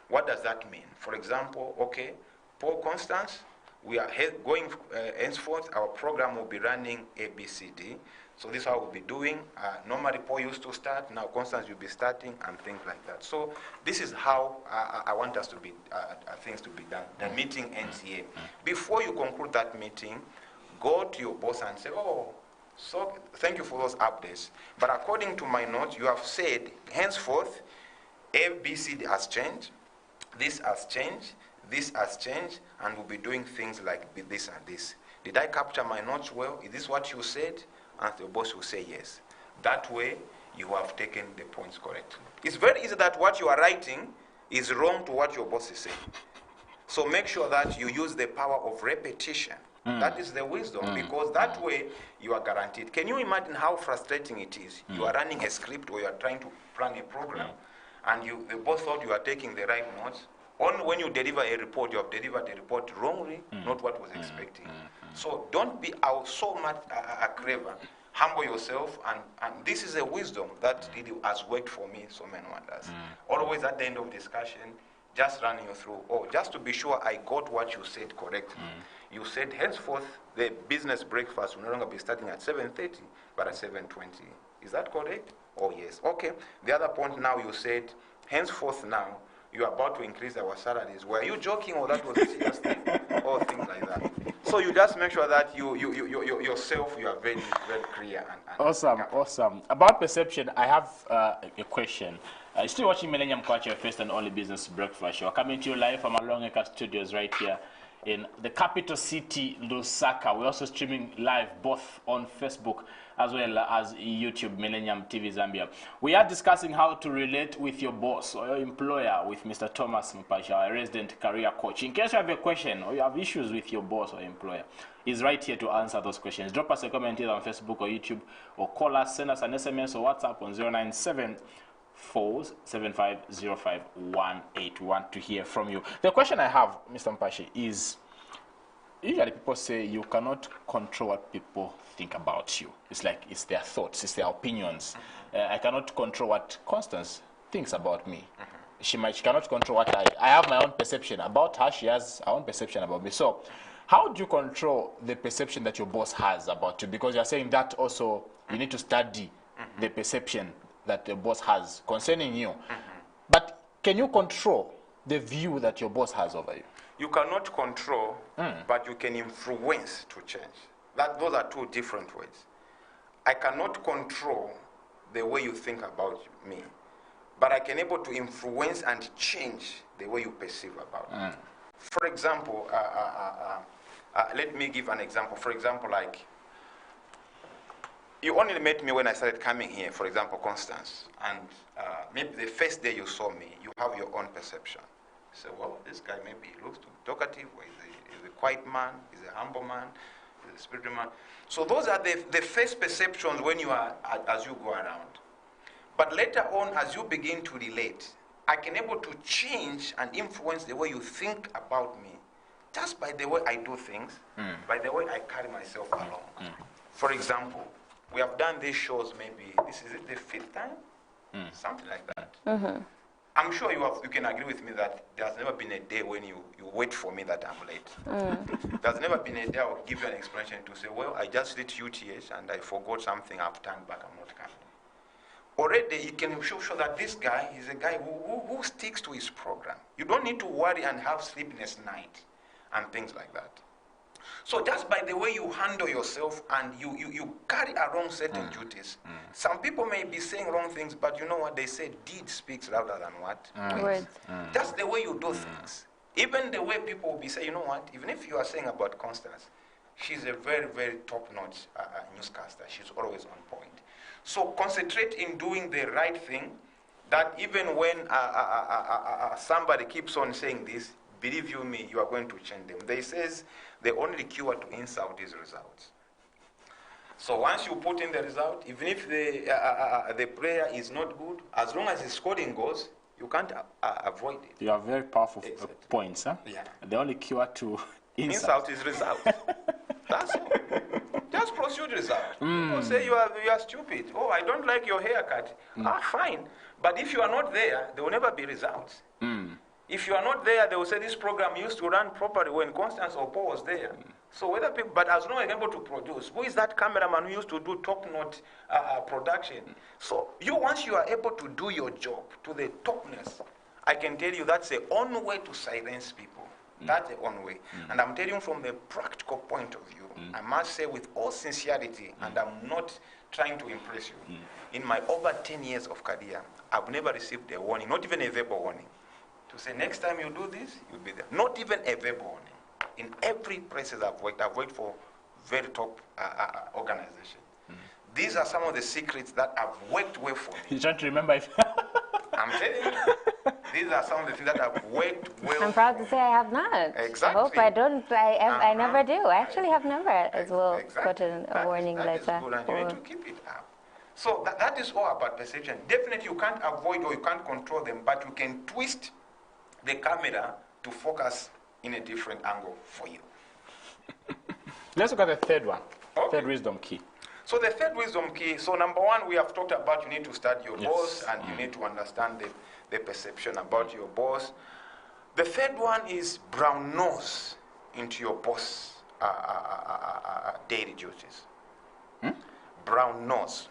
What does that mean? For example, okay, Paul, Constance, we are going henceforth, our program will be running ABCD. So this is how we'll be doing. Normally Paul used to start, now Constance will be starting, and things like that. So this is how I want us to be, things to be done. The meeting ends here. Before you conclude that meeting, go to your boss and say, oh, so thank you for those updates. But according to my notes, you have said, henceforth, ABCD has changed, this has changed, this has changed, and we'll be doing things like this and this. Did I capture my notes well? Is this what you said? And the boss will say yes. That way, you have taken the points correctly. It's very easy that what you are writing is wrong to what your boss is saying. So make sure that you use the power of repetition. That is the wisdom, because that way you are guaranteed. Can you imagine how frustrating it is? You are running a script, or you are trying to plan a program, and the boss thought you are taking the right notes. Only when you deliver a report, you have delivered the report wrongly, not what was expecting. So don't be out so much clever. Humble yourself, and this is a wisdom that really has worked for me so many wonders. Always at the end of discussion, just running you through, just to be sure I got what you said correctly. You said henceforth the business breakfast will no longer be starting at 7:30, but at 7:20. Is that correct? Oh yes. Okay. The other point now, you said henceforth now you are about to increase our salaries. Were you joking, or that was a serious thing? Or things like that. So you just make sure that you yourself, you are very, very clear. And Awesome. About perception, I have a question. Still watching Millennium Kwacha, your first and only business breakfast show. Coming to you live from Namwinga Studios right here in the capital city, Lusaka. We're also streaming live both on Facebook as well as YouTube, Millennium TV Zambia. We are discussing how to relate with your boss or your employer with Mr. Thomas Mpasha, a resident career coach. In case you have a question or you have issues with your boss or employer, he's right here to answer those questions. Drop us a comment either on Facebook or YouTube, or call us, send us an SMS or WhatsApp on 097-475-0518. We want to hear from you. The question I have, Mr. Mpasha, is usually people say you cannot control what people think about you. It's like it's their thoughts, it's their opinions. I cannot control what Constance thinks about me. She cannot control what I have my own perception about her. She has her own perception about me. So how do you control the perception that your boss has about you? Because you're saying that also you need to study the perception that the boss has concerning you. But can you control the view that your boss has over you? You cannot control, but you can influence to change. Those are two different ways. I cannot control the way you think about me, but I can able to influence and change the way you perceive about me. For example, let me give an example. For example, like, you only met me when I started coming here, for example, Constance, and maybe the first day you saw me, you have your own perception. You say, well, this guy maybe he looks too talkative, or he's a quiet man, he's a humble man, he's a spiritual man. So those are the first perceptions when you are, as you go around. But later on, as you begin to relate, I can able to change and influence the way you think about me, just by the way I do things, by the way I carry myself along. For example, we have done these shows maybe, this is it the 5th time? Something like that. I'm sure you can agree with me that there's never been a day when you wait for me that I'm late. There's never been a day I'll give you an explanation to say, well, I just did UTH and I forgot something, I've turned back, I'm not coming. Already you can show that this guy is a guy who sticks to his program. You don't need to worry and have sleepless night and things like that. So just by the way you handle yourself and you carry around certain duties, some people may be saying wrong things, but you know what they say, deed speaks louder than what? Words. That's the way you do things. Even the way people will be saying, you know what, even if you are saying about Constance, she's a very, very top-notch newscaster. She's always on point. So concentrate in doing the right thing, that even when somebody keeps on saying this, believe you me, you are going to change them. They says the only cure to insult is results. So once you put in the result, even if the prayer is not good, as long as the scoring goes, you can't avoid it. You have very powerful Exactly. points, huh? Yeah. The only cure to Insult is result. That's all. Just pursue result. People say you are stupid. Oh, I don't like your haircut. Fine. But if you are not there, there will never be results. If you are not there, they will say this program used to run properly when Constance or Paul was there. So whether people, but as long as you're able to produce, who is that cameraman who used to do top-notch production? So once you are able to do your job to the topness, I can tell you that's the only way to silence people. That's the only way. And I'm telling you from the practical point of view, I must say with all sincerity, and I'm not trying to impress you, in my over 10 years of career, I've never received a warning, not even a verbal warning, to say next time you do this, you'll be there. Not even a verbal warning. In every places I've worked for very top organization. These are some of the secrets that have worked well for me. You're trying to remember if... I'm telling you, these are some of the things that have worked well. I'm proud to say I have not. Exactly. I hope I don't. I never do. I actually have never as well Exactly. gotten a warning that letter. Is good, and you need to keep it up. So that is all about perception. Definitely you can't avoid or you can't control them, but you can twist the camera to focus in a different angle for you. Let's look at the third one. Okay. Third wisdom key. So the third wisdom key, so number one, we have talked about you need to study your boss and you need to understand the perception about your boss. The third one is brown nose into your boss daily duties. Brown nose.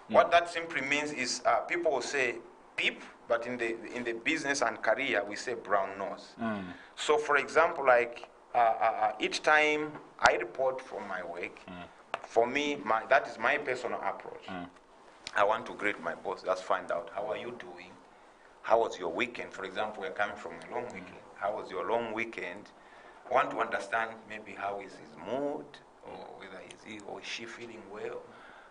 What that simply means is people will say peep, but in the business and career, we say brown nose. So for example, like each time I report from my work, for me, that is my personal approach. I want to greet my boss, just find out, how are you doing? How was your weekend? For example, we're coming from a long weekend. How was your long weekend? I want to understand maybe how is his mood, or whether is he or is she feeling well,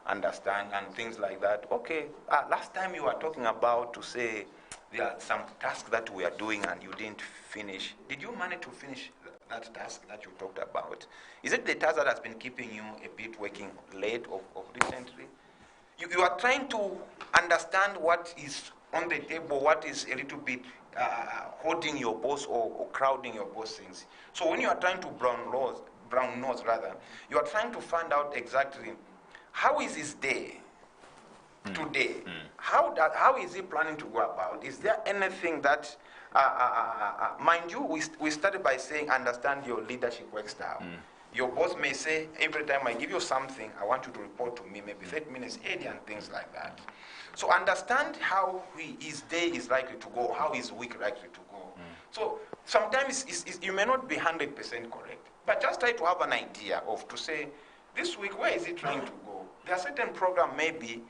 understand, and things like that. Okay, last time you were talking about to say there are some tasks that we are doing and you didn't finish. Did you manage to finish that task that you talked about? Is it the task that has been keeping you a bit working late of recently? You are trying to understand what is on the table, what is a little bit holding your boss or crowding your boss things. So when you are trying to brown nose, you are trying to find out exactly how is his day today? How is he planning to go about? Is there anything that mind you, we started by saying understand your leadership work style. Your boss may say, every time I give you something, I want you to report to me maybe 30 minutes early and things like that. So understand how his day is likely to go, how his week likely to go. So sometimes you may not be 100% correct, but just try to have an idea of to say, this week, where is he trying to go? There are certain program maybe,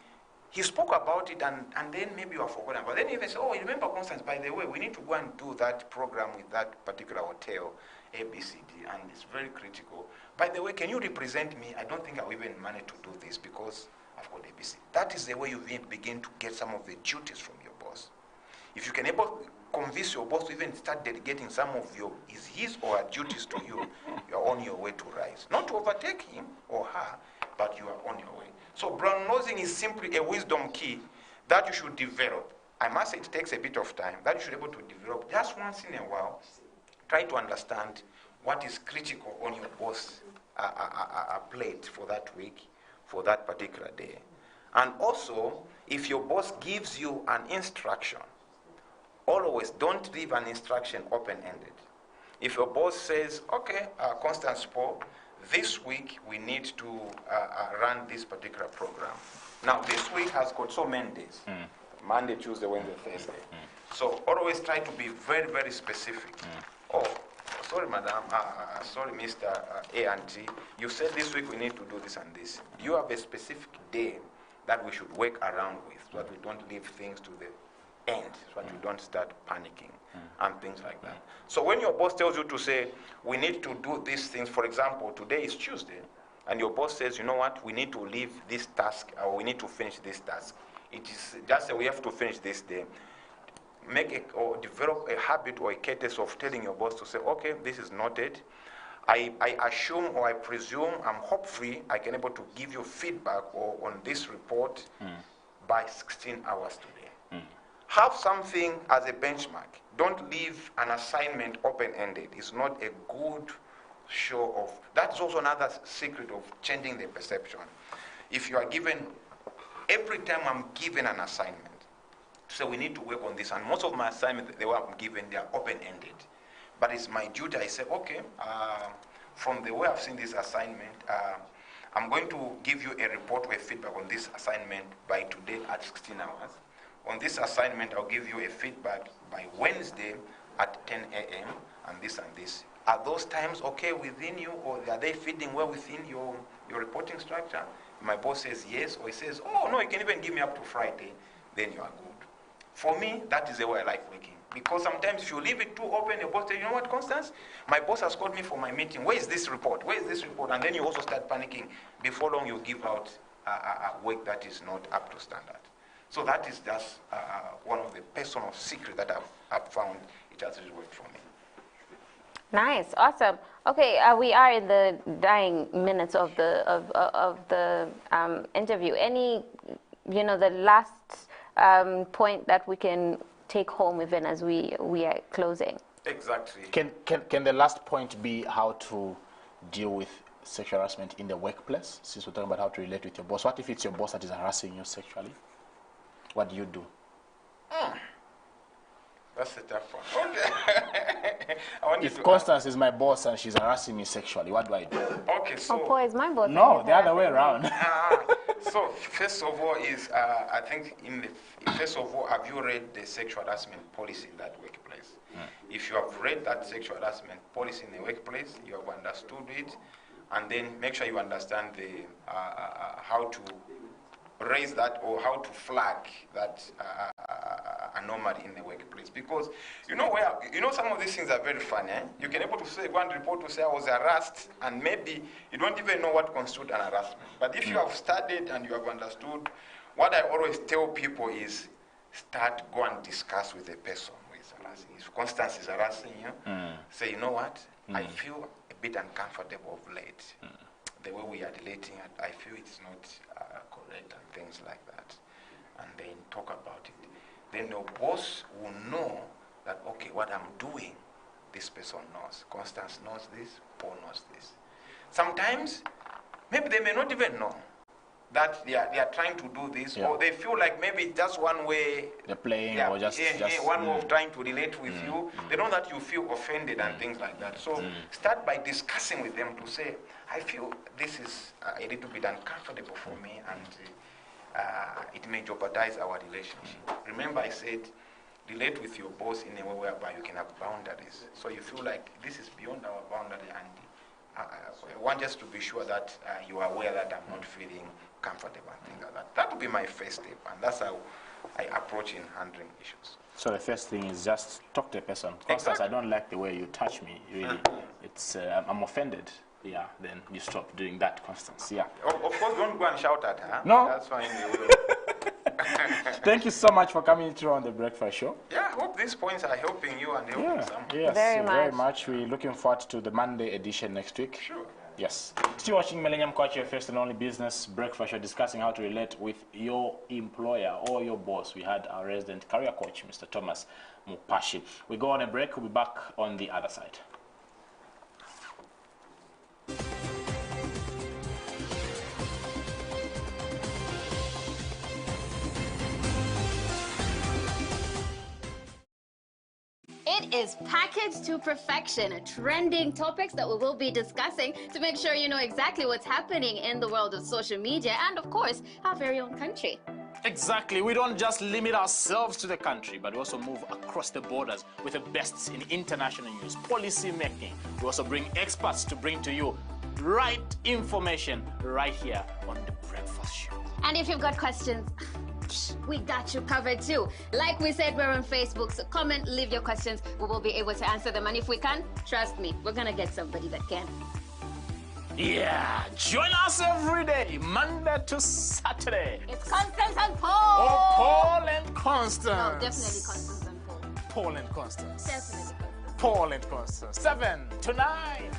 he spoke about it and then maybe you have forgotten. But then even say, oh, remember Constance, by the way, we need to go and do that program with that particular hotel, ABCD, and it's very critical. By the way, can you represent me? I don't think I'll even manage to do this because I've got ABC. That is the way you begin to get some of the duties from your boss. If you can convince your boss to even start delegating some of his or her duties to you, you are on your way to rise. Not to overtake him or her, but you are on your way. So brown nosing is simply a wisdom key that you should develop. I must say it takes a bit of time, that you should be able to develop just once in a while. Try to understand what is critical on your boss plate for that week, for that particular day. And also, if your boss gives you an instruction, always don't leave an instruction open-ended. If your boss says, okay, Constance Paul, this week we need to run this particular program. Now, this week has got so many days. Monday, Tuesday, Wednesday, Thursday. So always try to be very, very specific. Oh, sorry, madam, sorry, Mr. A&T, you said this week we need to do this and this. You have a specific day that we should work around with so that we don't leave things to the end, so that you don't start panicking and things like that. So when your boss tells you to say, we need to do these things, for example, today is Tuesday, and your boss says, you know what, we need to leave this task, or we need to finish this task. It is just that we have to finish this day. Or develop a habit or a cadence of telling your boss to say, okay, this is noted. I assume or I presume, I'm hopefully I can able to give you feedback on this report by 16 hours today. Have something as a benchmark. Don't leave an assignment open-ended. It's not a good show of. That's also another secret of changing the perception. If you are given, every time I'm given an assignment, so we need to work on this, and most of my assignments they were given, they are open-ended. But it's my duty. I say, okay, from the way I've seen this assignment, I'm going to give you a report or a feedback on this assignment by today at 16 hours. On this assignment, I'll give you a feedback by Wednesday at 10 a.m. and this and this. Are those times okay within you, or are they fitting well within your reporting structure? My boss says yes, or he says, oh, no, you can even give me up to Friday, then you are good. For me, that is the way I like working. Because sometimes if you leave it too open, your boss says, you know what, Constance? My boss has called me for my meeting. Where is this report? Where is this report? And then you also start panicking. Before long, you give out a work that is not up to standard. So that is just one of the personal secrets that I've found. It has really worked for me. Nice, awesome. Okay, we are in the dying minutes of the interview. Any, the last point that we can take home even as we are closing? Exactly. Can the last point be how to deal with sexual harassment in the workplace? Since we're talking about how to relate with your boss, what if it's your boss that is harassing you sexually? What do you do? That's a tough one. Okay. If Constance is my boss and she's harassing me sexually, what do I do? Okay, so. Oh, boy, is my boss. No, the other way around. So first of all is, I think first of all, have you read the sexual harassment policy in that workplace? If you have read that sexual harassment policy in the workplace, you have understood it, and then make sure you understand how to raise that or how to flag that anomaly in the workplace. Because some of these things are very funny. You can able to say one report to say I was harassed, and maybe you don't even know what constitutes an harassment. But if you have studied and you have understood, what I always tell people is go and discuss with the person who is harassing. If Constance is harassing you, say, you know what, I feel a bit uncomfortable of late. The way we are relating, I feel it's not correct and things like that. And then talk about it. Then your boss will know that, okay, what I'm doing, this person knows. Constance knows this, Paul knows this. Sometimes, maybe they may not even know that they are trying to do this, or they feel like maybe it's just one way. They're playing, or just one way of trying to relate with you. They know that you feel offended and things like that. So start by discussing with them to say, I feel this is a little bit uncomfortable for me, and it may jeopardize our relationship. Remember, I said, relate with your boss in a way whereby you can have boundaries. So you feel like this is beyond our boundary, and I want just to be sure that you are aware that I'm not feeling comfortable and things like that. That would be my first step, and that's how I approach in handling issues. So the first thing is just talk to a person. Constance, I don't like the way you touch me. Really, I'm offended. Yeah, then you stop doing that, Constance. Yeah. Of course, don't go and shout at her. No. That's fine. Thank you so much for coming through on the Breakfast Show. Yeah, I hope these points are helping you and helping some. Yes, very much. We're looking forward to the Monday edition next week. Sure. Yes. Still watching Millennium Kwacha, your first and only business breakfast show, discussing how to relate with your employer or your boss. We had our resident career coach, Mr. Thomas Mupashi. We go on a break. We'll be back on the other side. It is packaged to perfection, trending topics that we will be discussing to make sure you know exactly what's happening in the world of social media and, of course, our very own country. Exactly. We don't just limit ourselves to the country, but we also move across the borders with the best in international news, policy making. We also bring experts to bring to you right information right here on The Breakfast Show. And if you've got questions, we got you covered too. Like we said, we're on Facebook, so comment, leave your questions. We will be able to answer them. And if we can, trust me, we're going to get somebody that can. Yeah, join us every day, Monday to Saturday. It's Constance and Paul. Oh, Paul and Constance. No, definitely Constance and Paul. Paul and Constance. Definitely Constance. Paul and Constance. 7 to 9.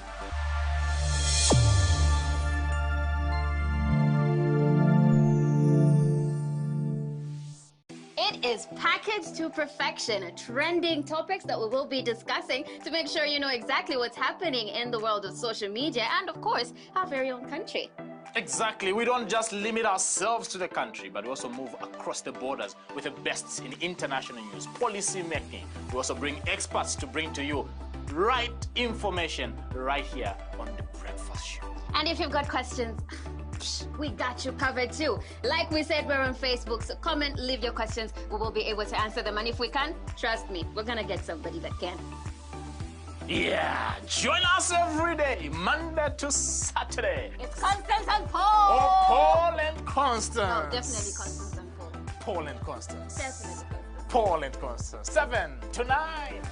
It is packaged to perfection, trending topics that we will be discussing to make sure you know exactly what's happening in the world of social media and, of course, our very own country. Exactly. We don't just limit ourselves to the country, but we also move across the borders with the best in international news, policy making. We also bring experts to bring to you right information right here on The Breakfast Show. And if you've got questions, we got you covered too. Like we said, we're on Facebook, so comment, leave your questions. We will be able to answer them. And if we can, trust me, we're going to get somebody that can. Yeah, join us every day, Monday to Saturday. It's Constance and Paul. Oh, Paul and Constance. No, definitely Constance and Paul. Paul and Constance. Definitely Constance. Paul and Constance. 7 to 9.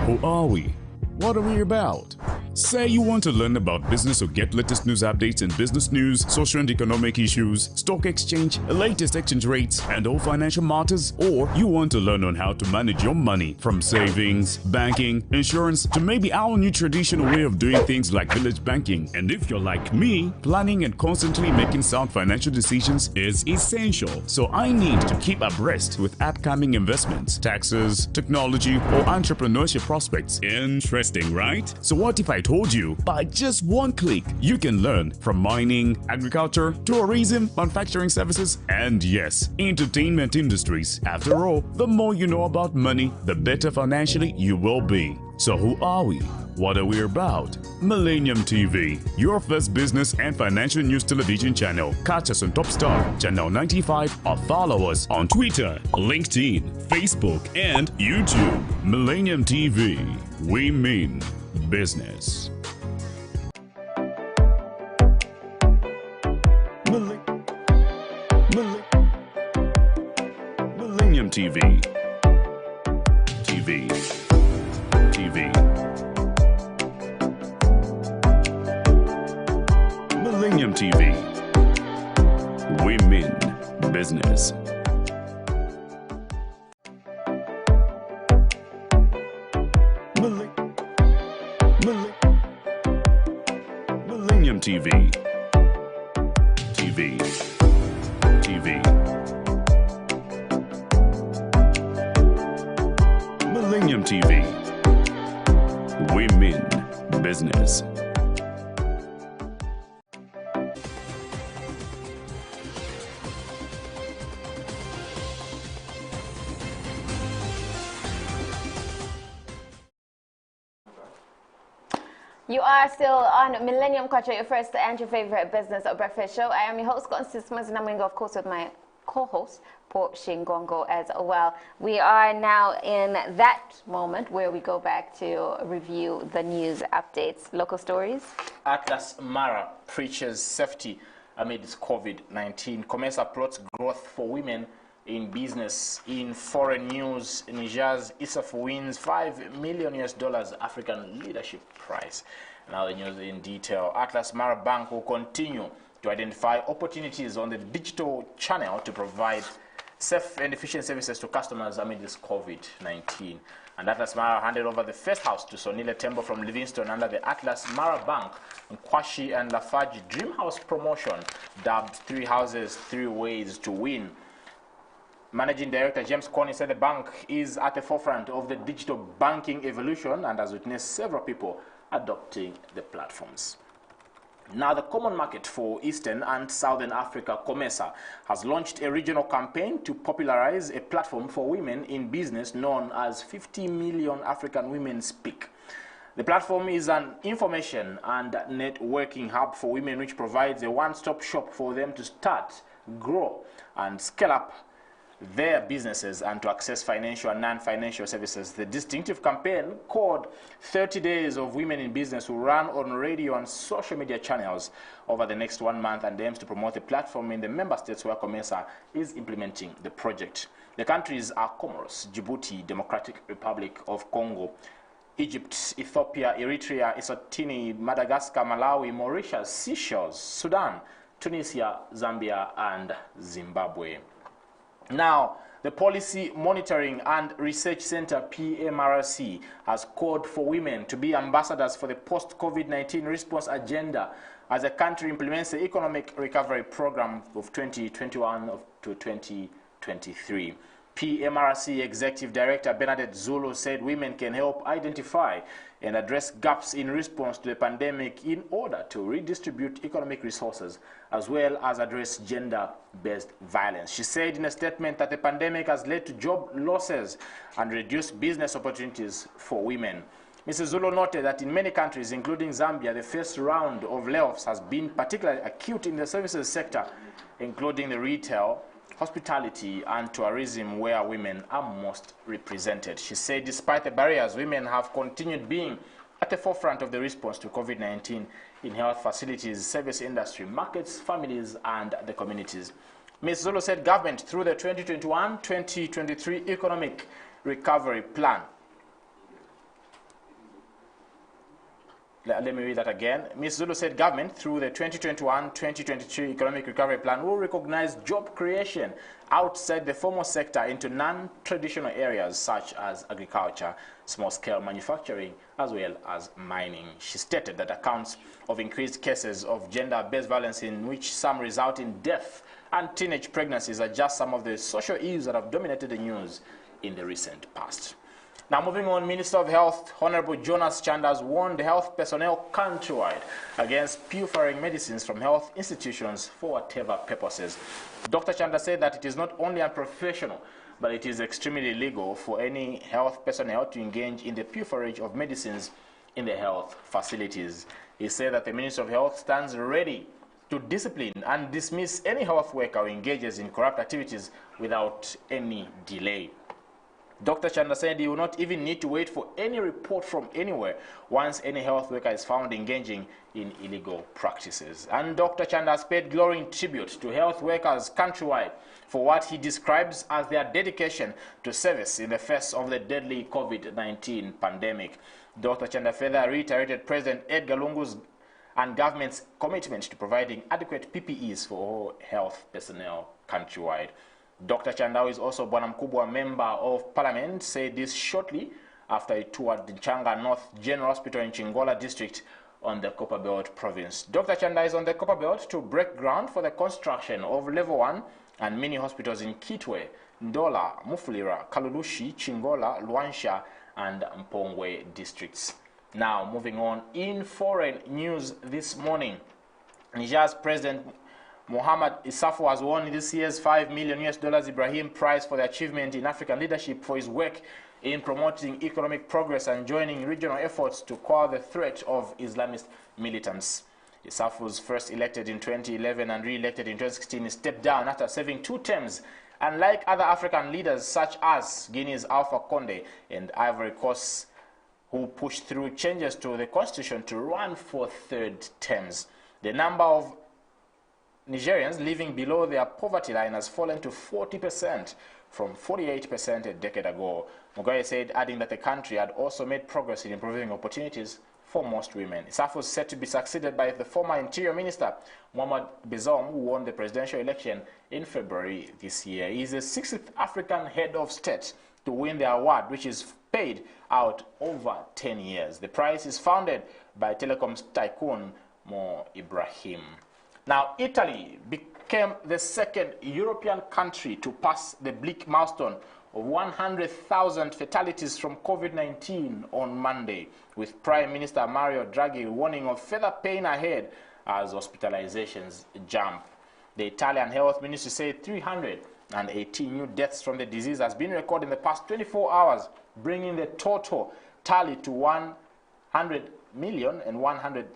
Who are we? What are we about? Say you want to learn about business or get latest news updates in business news, social and economic issues, stock exchange, latest exchange rates, and all financial matters, or you want to learn on how to manage your money from savings, banking, insurance, to maybe our new traditional way of doing things like village banking. And if you're like me, planning and constantly making sound financial decisions is essential. So I need to keep abreast with upcoming investments, taxes, technology, or entrepreneurship prospects. Interesting, right? So what if I told you by just one click you can learn from mining, agriculture, tourism, manufacturing services, and yes, entertainment industries. After all, the more you know about money, the better financially you will be. So who are we? What are we about? Millennium TV, your first business and financial news television channel. Catch us on Top Star, Channel 95, or follow us on Twitter, LinkedIn, Facebook, and YouTube. Millennium TV, we mean business. Millennium TV. Millennium TV. We mean business. Millennium TV. Millennium TV. We mean business. You are still on Millennium Kwacha, your first and your favorite business or breakfast show. I am your host, Constance Namwinga, of course, with my co-host, Paul Shingongo, as well. We are now in that moment where we go back to review the news updates, local stories. Atlas Mara preaches safety amidst COVID-19. COMESA plots growth for women in business. In foreign news, Niger's ISAF wins $5 million African Leadership Prize. Now the news in detail. Atlas Mara Bank will continue to identify opportunities on the digital channel to provide safe and efficient services to customers amid this COVID-19. And Atlas Mara handed over the first house to Sonile Tembo from Livingston under the Atlas Mara Bank Nkwashi and Lafaji Dream House promotion, dubbed 3 Houses, 3 Ways to Win. Managing Director James Coney said the bank is at the forefront of the digital banking evolution and has witnessed several people adopting the platforms. Now, the Common Market for Eastern and Southern Africa, COMESA, has launched a regional campaign to popularize a platform for women in business known as 50 Million African Women Speak. The platform is an information and networking hub for women which provides a one-stop shop for them to start, grow, and scale up their businesses and to access financial and non-financial services. The distinctive campaign, called 30 Days of Women in Business, will run on radio and social media channels over the next 1 month and aims to promote the platform in the member states where COMESA is implementing the project. The countries are Comoros, Djibouti, Democratic Republic of Congo, Egypt, Ethiopia, Eritrea, Eswatini, Madagascar, Malawi, Mauritius, Seychelles, Sudan, Tunisia, Zambia, and Zimbabwe. Now, the Policy Monitoring and Research Center, PMRC, has called for women to be ambassadors for the post-COVID-19 response agenda as the country implements the Economic Recovery Program of 2021 to 2023. PMRC Executive Director Bernadette Zulu said women can help identify and address gaps in response to the pandemic in order to redistribute economic resources as well as address gender-based violence. She said in a statement that the pandemic has led to job losses and reduced business opportunities for women. Mrs. Zulu noted that in many countries, including Zambia, the first round of layoffs has been particularly acute in the services sector, including the retail, hospitality, and tourism, where women are most represented. She said despite the barriers, women have continued being at the forefront of the response to COVID-19 in health facilities, service industry, markets, families, and the communities. Ms. Zulu said government, through the 2021-2023 Economic Recovery Plan, let me read that again. Ms. Zulu said government, through the 2021-2023 Economic Recovery Plan, will recognize job creation outside the formal sector into non-traditional areas such as agriculture, small-scale manufacturing, as well as mining. She stated that accounts of increased cases of gender-based violence, in which some result in death and teenage pregnancies, are just some of the social issues that have dominated the news in the recent past. Now, moving on, Minister of Health, Honorable Jonas Chanda, has warned health personnel countrywide against pilfering medicines from health institutions for whatever purposes. Dr. Chanda said that it is not only unprofessional, but it is extremely illegal for any health personnel to engage in the pilferage of medicines in the health facilities. He said that the Minister of Health stands ready to discipline and dismiss any health worker who engages in corrupt activities without any delay. Dr. Chanda said he will not even need to wait for any report from anywhere once any health worker is found engaging in illegal practices. And Dr. Chanda has paid glowing tribute to health workers countrywide for what he describes as their dedication to service in the face of the deadly COVID-19 pandemic. Dr. Chanda further reiterated President Edgar Lungu's and government's commitment to providing adequate PPEs for all health personnel countrywide. Dr. Chanda, who is also Bwana Mkubwa, Member of Parliament, said this shortly after he toured the Changa North General Hospital in Chingola District on the Copperbelt Province. Dr. Chanda is on the Copperbelt to break ground for the construction of Level 1 and mini hospitals in Kitwe, Ndola, Mufulira, Kalulushi, Chingola, Luansha, and Mpongwe districts. Now, moving on, in foreign news this morning, Niger's President Mohamed Issoufou has won this year's $5 million Ibrahim Prize for the achievement in African leadership for his work in promoting economic progress and joining regional efforts to quell the threat of Islamist militants. Issoufou's first elected in 2011 and re-elected in 2016, stepped down after serving 2 terms. Unlike other African leaders such as Guinea's Alpha Conde and Ivory Coast, who pushed through changes to the constitution to run for 3rd terms, the number of Nigerians living below their poverty line has fallen to 40% from 48% a decade ago. Mugabe said, adding that the country had also made progress in improving opportunities for most women. Issoufou is set to be succeeded by the former Interior Minister, Mohamed Bazoum, who won the presidential election in February this year. He is the 6th African head of state to win the award, which is paid out over 10 years. The prize is founded by telecoms tycoon Mo Ibrahim. Now, Italy became the 2nd European country to pass the bleak milestone of 100,000 fatalities from COVID-19 on Monday, with Prime Minister Mario Draghi warning of further pain ahead as hospitalizations jump. The Italian health ministry said 318 new deaths from the disease has been recorded in the past 24 hours, bringing the total tally to 100,103,000.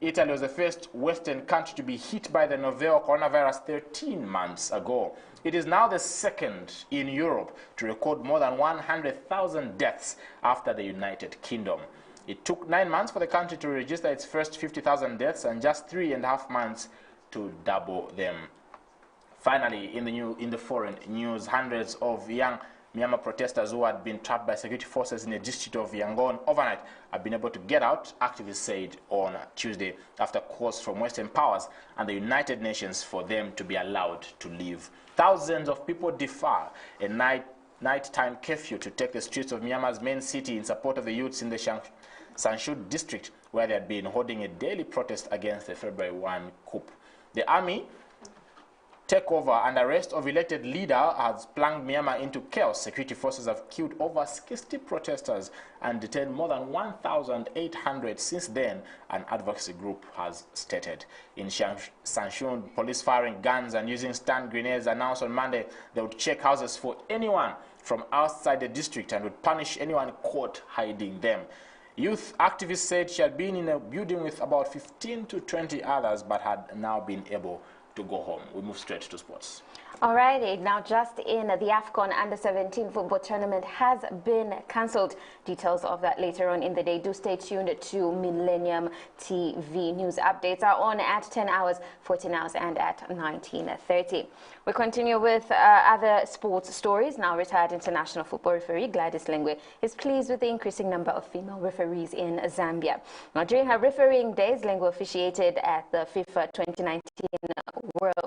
Italy was the first Western country to be hit by the novel coronavirus 13 months ago. It is now the second in Europe to record more than 100,000 deaths after the United Kingdom. It took 9 months for the country to register its first 50,000 deaths and just 3.5 months to double them. Finally, in the foreign news, hundreds of young Myanmar protesters who had been trapped by security forces in the district of Yangon overnight have been able to get out, activists said on Tuesday, after calls from Western powers and the United Nations for them to be allowed to leave. Thousands of people defy a nighttime curfew to take the streets of Myanmar's main city in support of the youths in the Sanshut district, where they had been holding a daily protest against the February 1 coup. The army takeover and arrest of elected leader has plunged Myanmar into chaos. Security forces have killed over 60 protesters and detained more than 1,800 since then, an advocacy group has stated. In Sanshun, police firing guns and using stun grenades announced on Monday they would check houses for anyone from outside the district and would punish anyone caught hiding them. Youth activists said she had been in a building with about 15 to 20 others but had now been able to go home. We move straight to sports. Alrighty, now just in, the AFCON Under-17 football tournament has been cancelled. Details of that later on in the day. Do stay tuned to Millennium TV. News updates are on at 10 hours, 14 hours and at 19:30. We continue with other sports stories. Now, retired international football referee Gladys Lengwe is pleased with the increasing number of female referees in Zambia. Now, during her refereeing days, Lengwe officiated at the FIFA 2019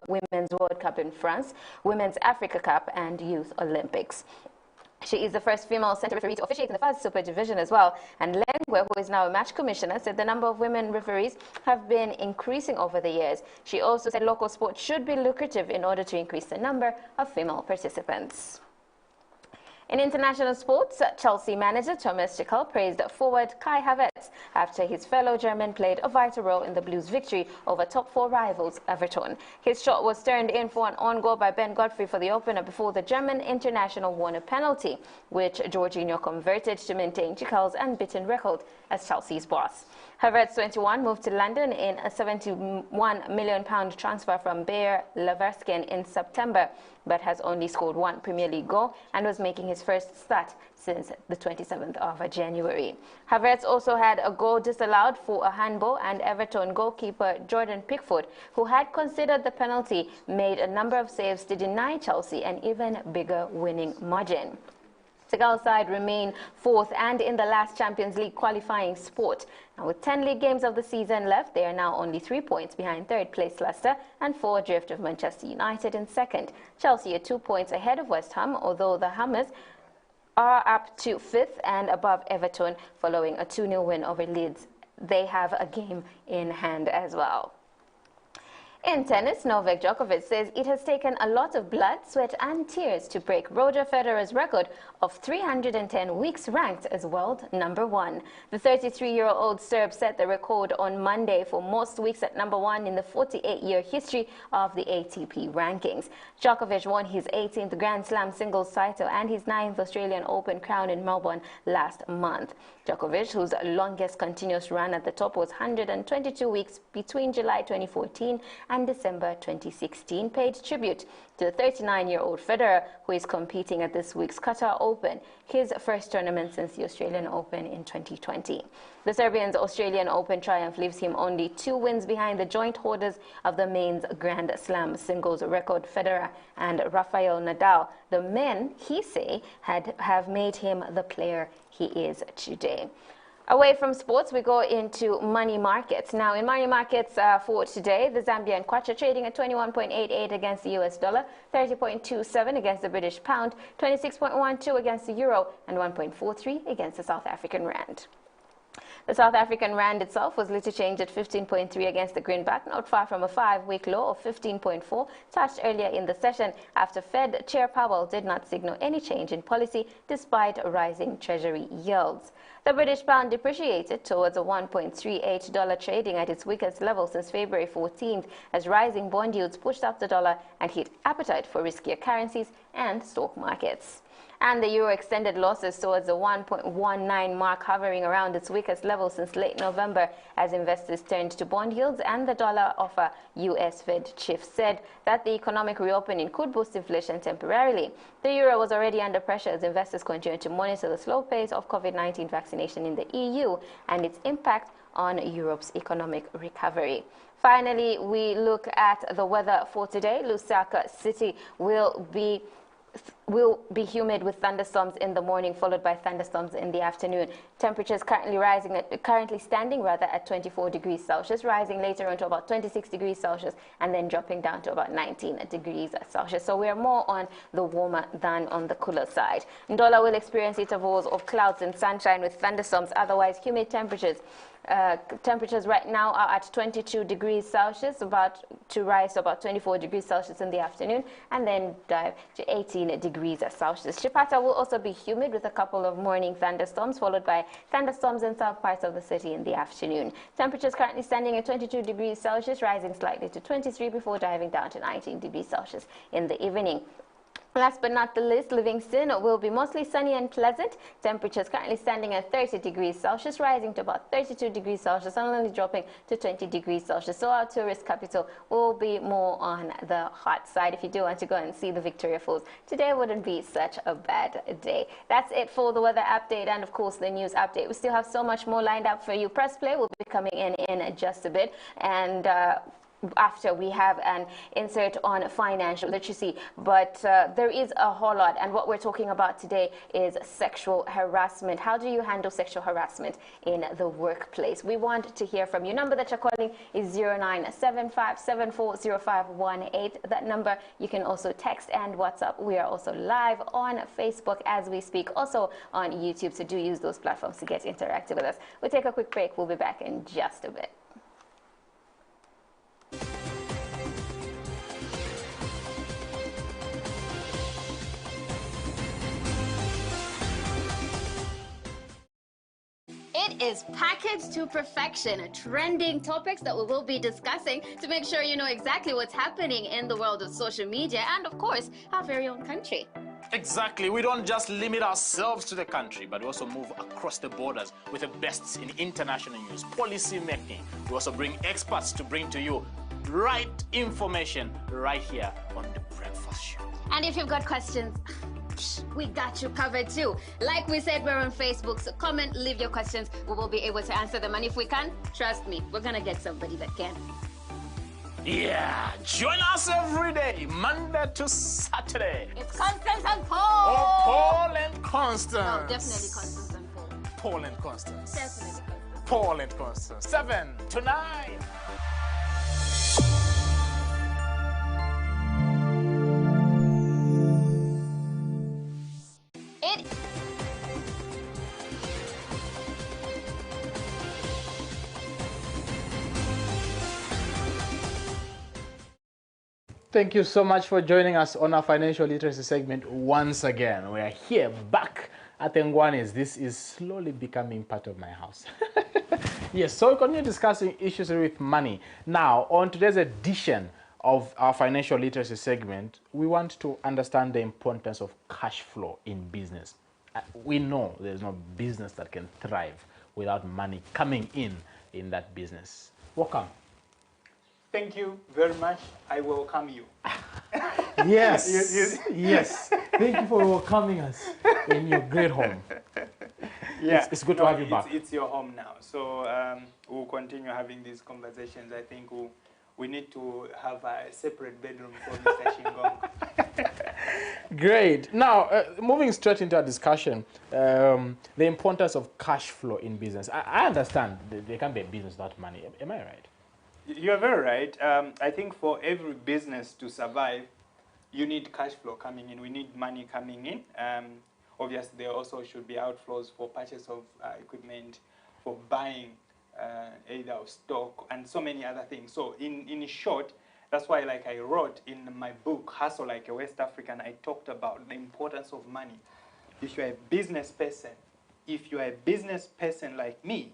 Women's World Cup in France, Women's Africa Cup and Youth Olympics. She is the first female centre referee to officiate in the first Super Division as well. And Lengwe, who is now a match commissioner, said the number of women referees have been increasing over the years. She also said local sport should be lucrative in order to increase the number of female participants. In international sports, Chelsea manager Thomas Tuchel praised forward Kai Havertz after his fellow German played a vital role in the Blues' victory over top-4 rivals Everton. His shot was turned in for an own goal by Ben Godfrey for the opener before the German international won a penalty, which Jorginho converted to maintain Tuchel's unbeaten record as Chelsea's boss. Havertz, 21, moved to London in a £71 million transfer from Bayer Leverkusen in September, but has only scored one Premier League goal and was making his first start since the 27th of January. Havertz also had a goal disallowed for a handball, and Everton goalkeeper Jordan Pickford, who had considered the penalty, made a number of saves to deny Chelsea an even bigger winning margin. Tuchel's side remain fourth and in the last Champions League qualifying spot. Now, with 10 league games of the season left, they are now only 3 points behind third place Leicester and 4 adrift of Manchester United in second. Chelsea are 2 points ahead of West Ham, although the Hammers are up to fifth and above Everton following a 2-0 win over Leeds. They have a game in hand as well. In tennis, Novak Djokovic says it has taken a lot of blood, sweat and tears to break Roger Federer's record of 310 weeks ranked as world number 1. The 33-year-old Serb set the record on Monday for most weeks at number 1 in the 48-year history of the ATP rankings. Djokovic won his 18th Grand Slam singles title and his 9th Australian Open crown in Melbourne last month. Djokovic, whose longest continuous run at the top was 122 weeks between July 2014 and December 2016, paid tribute to the 39-year-old Federer, who is competing at this week's Qatar Open, his first tournament since the Australian Open in 2020. The Serbian's Australian Open triumph leaves him only 2 wins behind the joint holders of the men's Grand Slam singles record, Federer and Rafael Nadal. The men, he say, have made him the player he is today. Away from sports, we go into money markets. Now, in money markets for today, the Zambian Kwacha trading at 21.88 against the US dollar, 30.27 against the British pound, 26.12 against the euro, and 1.43 against the South African rand. The South African rand itself was little changed at 15.3 against the greenback, not far from a 5-week low of 15.4 touched earlier in the session after Fed Chair Powell did not signal any change in policy despite rising Treasury yields. The British pound depreciated towards a $1.38 trading at its weakest level since February 14th as rising bond yields pushed up the dollar and hit appetite for riskier currencies and stock markets. And the euro extended losses towards the 1.19 mark, hovering around its weakest level since late November as investors turned to bond yields and the dollar offer. U.S. Fed chief said that the economic reopening could boost inflation temporarily. The euro was already under pressure as investors continued to monitor the slow pace of COVID-19 vaccination in the EU and its impact on Europe's economic recovery. Finally, we look at the weather for today. Lusaka City will be humid with thunderstorms in the morning, followed by thunderstorms in the afternoon. Temperatures currently standing at 24 degrees Celsius, rising later on to about 26 degrees Celsius, and then dropping down to about 19 degrees Celsius. So we are more on the warmer than on the cooler side. Ndola will experience intervals of clouds and sunshine with thunderstorms, otherwise humid temperatures. Temperatures right now are at 22 degrees Celsius, about to rise to about 24 degrees Celsius in the afternoon, and then dive to 18 degrees Celsius. Chipata will also be humid with a couple of morning thunderstorms, followed by thunderstorms in some parts of the city in the afternoon. Temperatures currently standing at 22 degrees Celsius, rising slightly to 23 before diving down to 19 degrees Celsius in the evening. Last but not the least, Livingston will be mostly sunny and pleasant. Temperatures currently standing at 30 degrees Celsius, rising to about 32 degrees Celsius, and only dropping to 20 degrees Celsius. So our tourist capital will be more on the hot side. If you do want to go and see the Victoria Falls, today wouldn't be such a bad day. That's it for the weather update and, of course, the news update. We still have so much more lined up for you. Press Play will be coming in just a bit, and after we have an insert on financial literacy, but there is a whole lot, and what we're talking about today is sexual harassment. How do you handle sexual harassment in the workplace? We want to hear from you. Number that you're calling is 0975740518. That number you can also text and WhatsApp. We are also live on Facebook as we speak, also on YouTube, so do use those platforms to get interactive with us. We'll take a quick break. We'll be back in just a bit. It is packaged to perfection, trending topics that we will be discussing to make sure you know exactly what's happening in the world of social media and, of course, our very own country. Exactly. We don't just limit ourselves to the country, but we also move across the borders with the best in international news, policy making. We also bring experts to bring to you right information right here on The Breakfast Show. And if you've got questions, we got you covered too. Like we said, we're on Facebook, so comment, leave your questions. We will be able to answer them. And if we can, trust me, we're going to get somebody that can. Yeah, join us every day, Monday to Saturday. It's Constance and Paul. Oh, Paul and Constance. No, definitely Constance and Paul. Paul and Constance. Definitely Constance. Paul and Constance. 7 to 9. Thank you so much for joining us on our financial literacy segment once again. We are here back at Ngwanis. This is slowly becoming part of my house. Yes, so we continue discussing issues with money. Now, on today's edition of our financial literacy segment, we want to understand the importance of cash flow in business. We know there's no business that can thrive without money coming in that business. Welcome. Thank you very much. I welcome you. Yes, yes. Thank you for welcoming us in your great home. Yeah, it's good to have you back. It's your home now. So we'll continue having these conversations. I think we need to have a separate bedroom for Mr. Shingongo. Great. Now, moving straight into our discussion, the importance of cash flow in business. I understand there can be a business without money. Am I right? You're very right. I think for every business to survive, you need cash flow coming in. We need money coming in. Obviously, there also should be outflows for purchase of equipment, for buying either of stock and so many other things. So in short, that's why, like I wrote in my book, Hustle Like a West African, I talked about the importance of money. If you're a business person like me,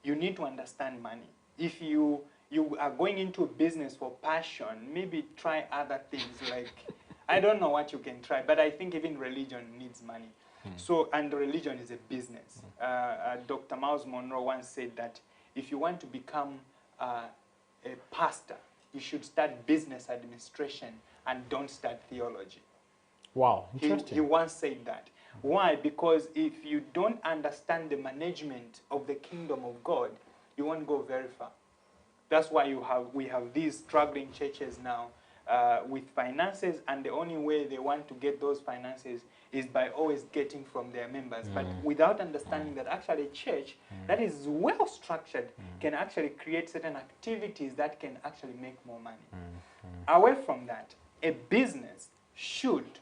you need to understand money. If you are going into a business for passion, maybe try other things like, I don't know what you can try, but I think even religion needs money. So, and religion is a business. Dr. Miles Monroe once said that if you want to become a pastor, you should start business administration and don't start theology. Wow, interesting. He once said that. Why? Because if you don't understand the management of the kingdom of God, you won't go very far. That's why we have these struggling churches now with finances, and the only way they want to get those finances is by always getting from their members. But without understanding that actually a church that is well structured can actually create certain activities that can actually make more money. Away from that, a business should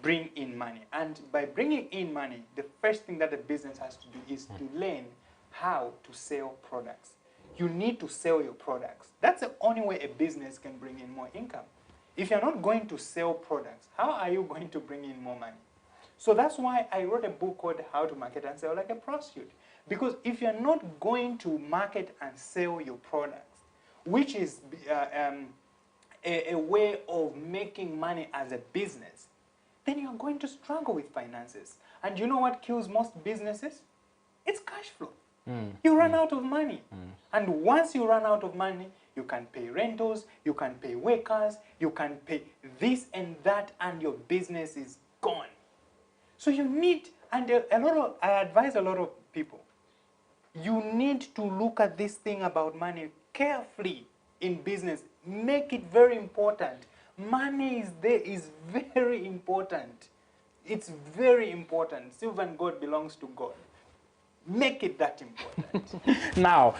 bring in money. And by bringing in money, the first thing that a business has to do is to learn how to sell products. You need to sell your products. That's the only way a business can bring in more income. If you're not going to sell products, how are you going to bring in more money? So that's why I wrote a book called How to Market and Sell Like a Prostitute. Because if you're not going to market and sell your products, which is a way of making money as a business, then you're going to struggle with finances. And you know what kills most businesses? It's cash flow. You run out of money. And once you run out of money, you can pay rentals, you can pay workers, you can pay this and that, and your business is gone. So you need, and I advise a lot of people, you need to look at this thing about money carefully in business. Make it very important. Money is very important. It's very important. Silver and gold belongs to God. Make it that important. Now,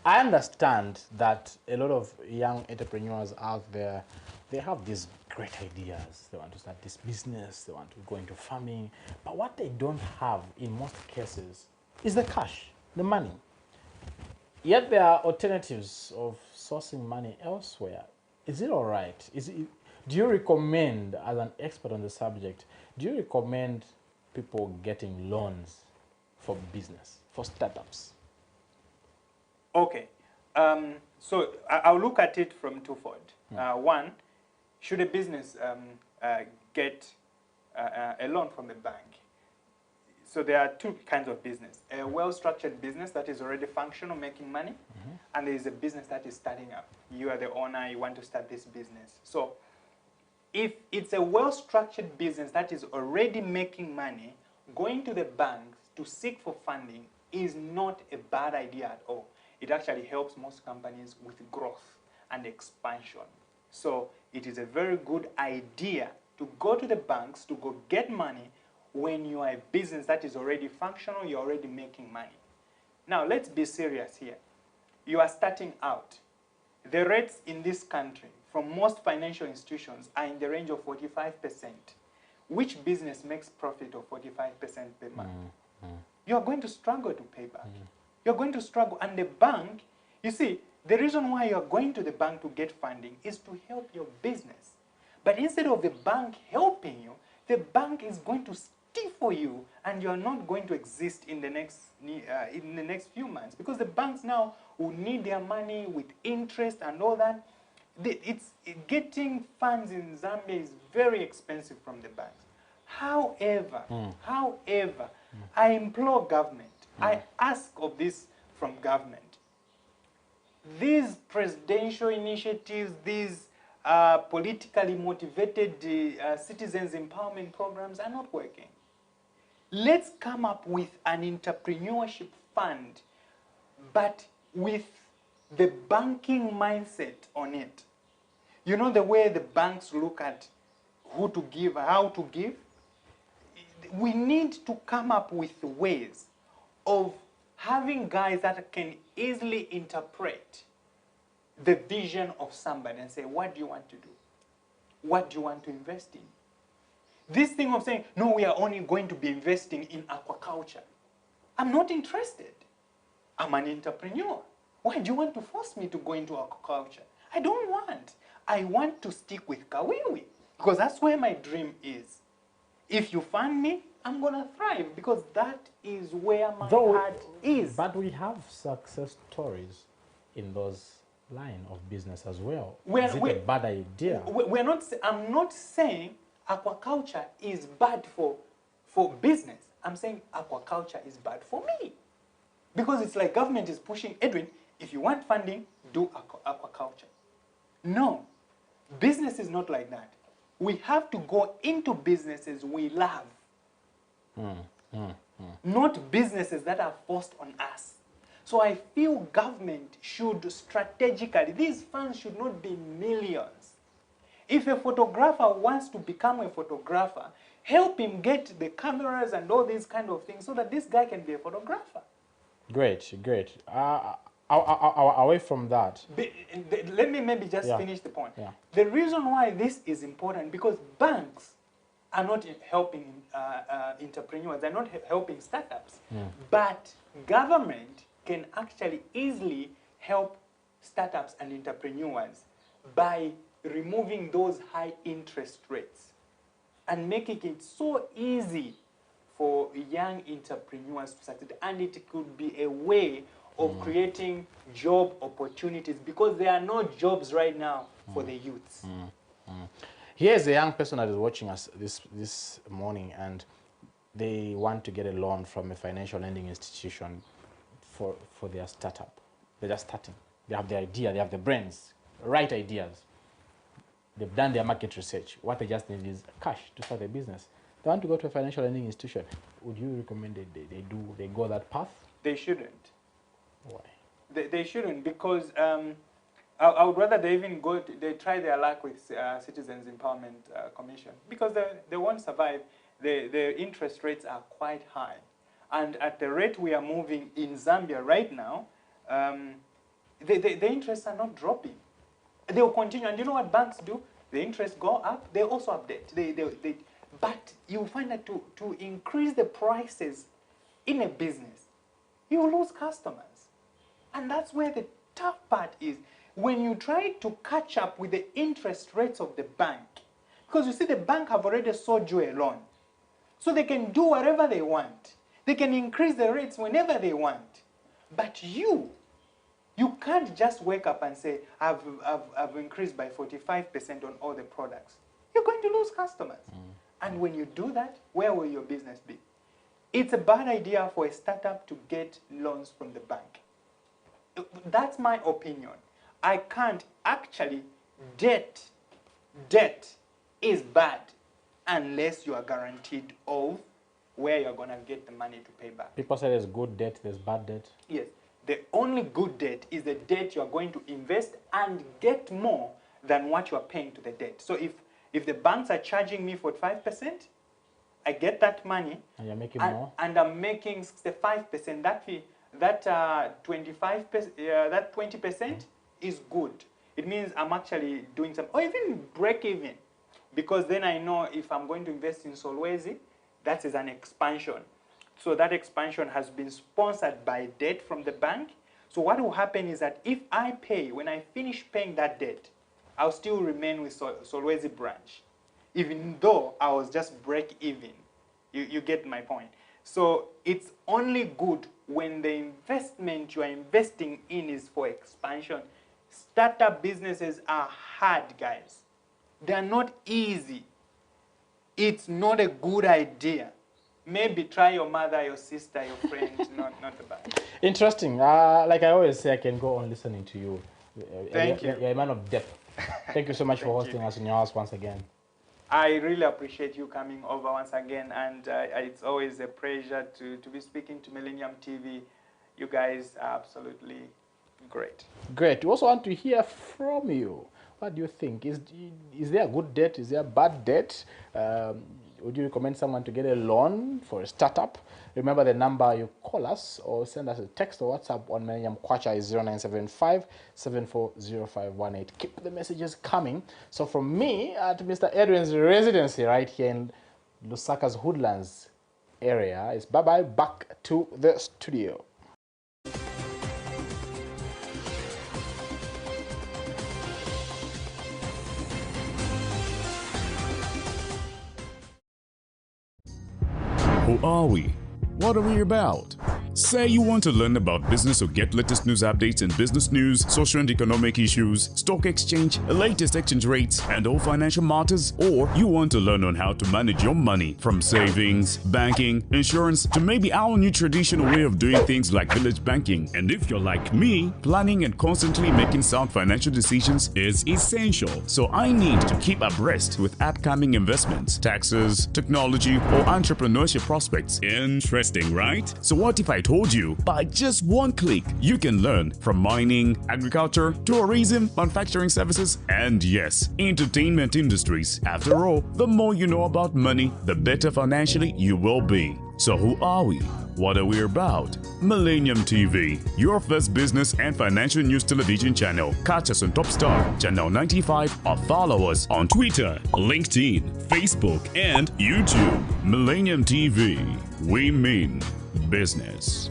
I understand that a lot of young entrepreneurs out there, they have these great ideas. They want to start this business, they want to go into farming, but what they don't have in most cases is the cash, the money. Yet there are alternatives of sourcing money elsewhere. Is it all right? Do you recommend, as an expert on the subject, do you recommend people getting loans for business, for startups? Okay. So I'll look at it from twofold. One, should a business get a loan from a bank? So there are two kinds of business. A well-structured business that is already functional, making money, and there is a business that is starting up. You are the owner, you want to start this business. So if it's a well-structured business that is already making money, going to the banks to seek for funding is not a bad idea at all. It actually helps most companies with growth and expansion. So it is a very good idea to go to the banks to go get money when you are a business that is already functional, you're already making money. Now, let's be serious here. You are starting out. The rates in this country from most financial institutions are in the range of 45%. Which business makes profit of 45% per month? You are going to struggle to pay back. You're going to struggle. And the bank, you see, the reason why you're going to the bank to get funding is to help your business. But instead of the bank helping you, the bank is going to steal for you, and you're not going to exist in the next few months, because the banks now will need their money with interest and all that. Getting funds in Zambia is very expensive from the banks. However, I implore government, I ask of this from government. These presidential initiatives, these politically motivated citizens empowerment programs are not working. Let's come up with an entrepreneurship fund, but with the banking mindset on it. You know the way the banks look at who to give, how to give? We need to come up with ways of having guys that can easily interpret the vision of somebody and say, what do you want to do? What do you want to invest in? This thing of saying, no, we are only going to be investing in aquaculture. I'm not interested. I'm an entrepreneur. Why do you want to force me to go into aquaculture? I don't want. I want to stick with Kawiwi because that's where my dream is. If you fund me, I'm going to thrive because that is where my heart is. But we have success stories in those line of business as well. Is it a bad idea? I'm not saying aquaculture is bad for business. I'm saying aquaculture is bad for me. Because it's like government is pushing, Edwin, if you want funding, do aquaculture. No, business is not like that. We have to go into businesses we love. Not businesses that are forced on us. So I feel government should strategically, these funds should not be millions. If a photographer wants to become a photographer, help him get the cameras and all these kind of things so that this guy can be a photographer. Great, great. Away from that. Let me maybe just finish the point. Yeah. The reason why this is important, because banks are not helping entrepreneurs, they're not helping startups. But government can actually easily help startups and entrepreneurs by removing those high interest rates and making it so easy for young entrepreneurs to succeed. And it could be a way of creating job opportunities because there are no jobs right now for the youths. Here's a young person that is watching us this morning and they want to get a loan from a financial lending institution for their startup. They're just starting. They have the idea, they have the brains, right ideas. They've done their market research. What they just need is cash to start a business. They want to go to a financial lending institution. Would you recommend they go that path? They shouldn't. Why? They shouldn't because I would rather they even they try their luck with Citizens Empowerment Commission because they won't survive. The interest rates are quite high. And at the rate we are moving in Zambia right now, the interests are not dropping. They will continue. And you know what banks do? The interests go up. They also update. But you find that to increase the prices in a business, you lose customers. And that's where the tough part is. When you try to catch up with the interest rates of the bank, because you see the bank have already sold you a loan. So they can do whatever they want. They can increase the rates whenever they want. But you can't just wake up and say, I've increased by 45% on all the products. You're going to lose customers. And when you do that, where will your business be? It's a bad idea for a startup to get loans from the bank. That's my opinion. I can't actually, debt is bad unless you are guaranteed of where you're going to get the money to pay back. People say there's good debt, there's bad debt. Yes. The only good debt is the debt you're going to invest and get more than what you're paying to the debt. So if the banks are charging me 45%, I get that money. And you're making more? And I'm making 65%. That 20% is good. It means I'm actually doing some, or even break even. Because then I know if I'm going to invest in Solwezi, that is an expansion. So that expansion has been sponsored by debt from the bank. So what will happen is that if I pay, when I finish paying that debt, I'll still remain with Solwezi branch, even though I was just break even. You get my point. So it's only good when the investment you are investing in is for expansion. Startup businesses are hard, guys. They are not easy. It's not a good idea. Maybe try your mother, your sister, your friend, not the bad. Interesting. Like I always say, I can go on listening to you. Thank you. You're a man of depth. Thank you so much for hosting us in your house once again. I really appreciate you coming over once again, and it's always a pleasure to be speaking to Millennium TV. You guys are absolutely great. Great. We also want to hear from you. What do you think? Is there a good debt? Is there a bad debt? Would you recommend someone to get a loan for a startup? Remember the number, you call us or send us a text or WhatsApp on Millennium Kwacha is 0975-740518. Keep the messages coming. So from me at Mr. Edwin's residency right here in Lusaka's Hoodlands area, it's bye-bye back to the studio. are we? What are we about? Say you want to learn about business or get latest news updates in business news, social and economic issues, stock exchange, latest exchange rates, and all financial matters, or you want to learn on how to manage your money from savings, banking, insurance, to maybe our new traditional way of doing things like village banking. And if you're like me, planning and constantly making sound financial decisions is essential. So I need to keep abreast with upcoming investments, taxes, technology, or entrepreneurship prospects. Interesting, right? So what if I told you by just one click you can learn from mining, agriculture, tourism, manufacturing services, and yes, entertainment industries. After all, the more you know about money, the better financially you will be. So who are we? What are we about? Millennium TV, your first business and financial news television channel. Catch us on Top Star, Channel 95, or follow us on Twitter, LinkedIn, Facebook, and YouTube. Millennium TV, we mean business.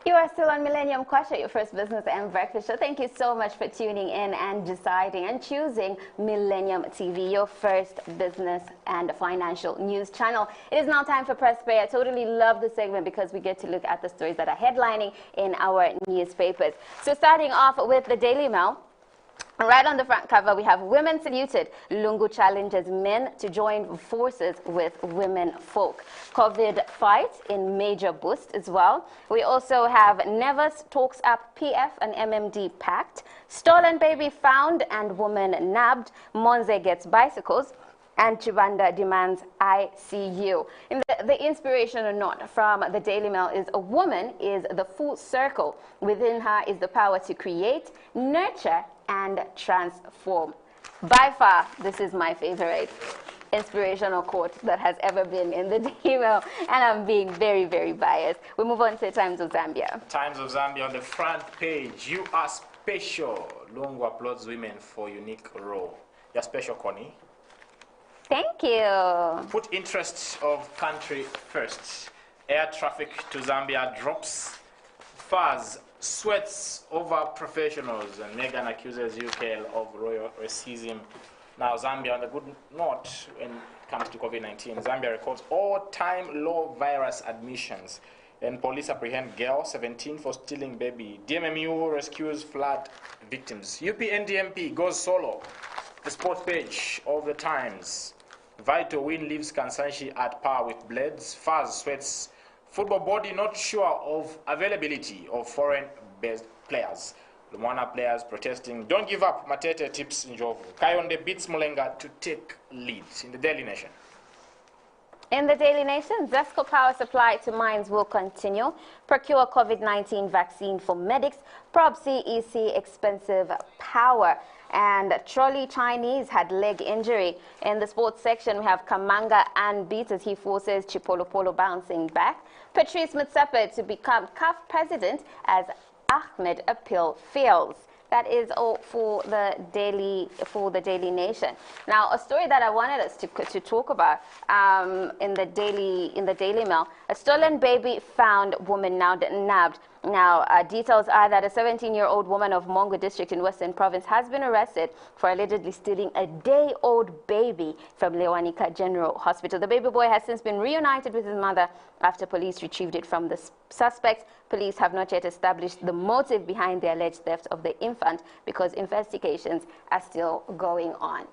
You are still on Millennium Kwacha, your first business and breakfast show. Thank you so much for tuning in and deciding and choosing Millennium TV, your first business and financial news channel. It is now time for Press Play. I totally love this segment because we get to look at the stories that are headlining in our newspapers. So starting off with the Daily Mail. Right on the front cover, we have women saluted. Lungu challenges men to join forces with women folk. COVID fight in major boost as well. We also have Nevers talks up PF and MMD pact. Stolen baby found and woman nabbed. Monze gets bicycles. And Chibanda demands ICU. In the inspiration or not from the Daily Mail is a woman is the full circle. Within her is the power to create, nurture, and transform. By far, this is my favorite inspirational quote that has ever been in the Daily Mail, and I'm being very, very biased. We move on to Times of Zambia. Times of Zambia on the front page. You are special. Lungu applauds women for unique role. You're special, Connie. Thank you. Put interests of country first. Air traffic to Zambia drops. Fars sweats over professionals, and Meghan accuses UK of royal racism. Now Zambia, on the good note when it comes to COVID-19, Zambia records all-time low virus admissions. And police apprehend girl 17 for stealing baby. DMMU rescues flood victims. UPNDMP goes solo. The sports page of the Times. Vital win leaves Kansanshi at par with Blades. Fars sweats. Football body not sure of availability of foreign-based players. Lumwana players protesting. Don't give up. Matete tips Njovu. Kayonde beats Mulenga to take lead. In the Daily Nation. In the Daily Nation, Zesco power supply to mines will continue. Procure COVID-19 vaccine for medics. Probe CEC expensive power. And trolley Chinese had leg injury. In the sports section, we have Kamanga and beat as he forces Chipolopolo bouncing back. Patrice Motsepe to become CAF president as Ahmed appeal fails. That is all for the Daily Nation. Now, a story that I wanted us to talk about in the Daily Mail: a stolen baby found, woman now nabbed. Now, details are that a 17-year-old woman of Mongo district in Western Province has been arrested for allegedly stealing a day-old baby from Lewanika General Hospital. The baby boy has since been reunited with his mother after police retrieved it from the suspects. Police have not yet established the motive behind the alleged theft of the infant because investigations are still going on.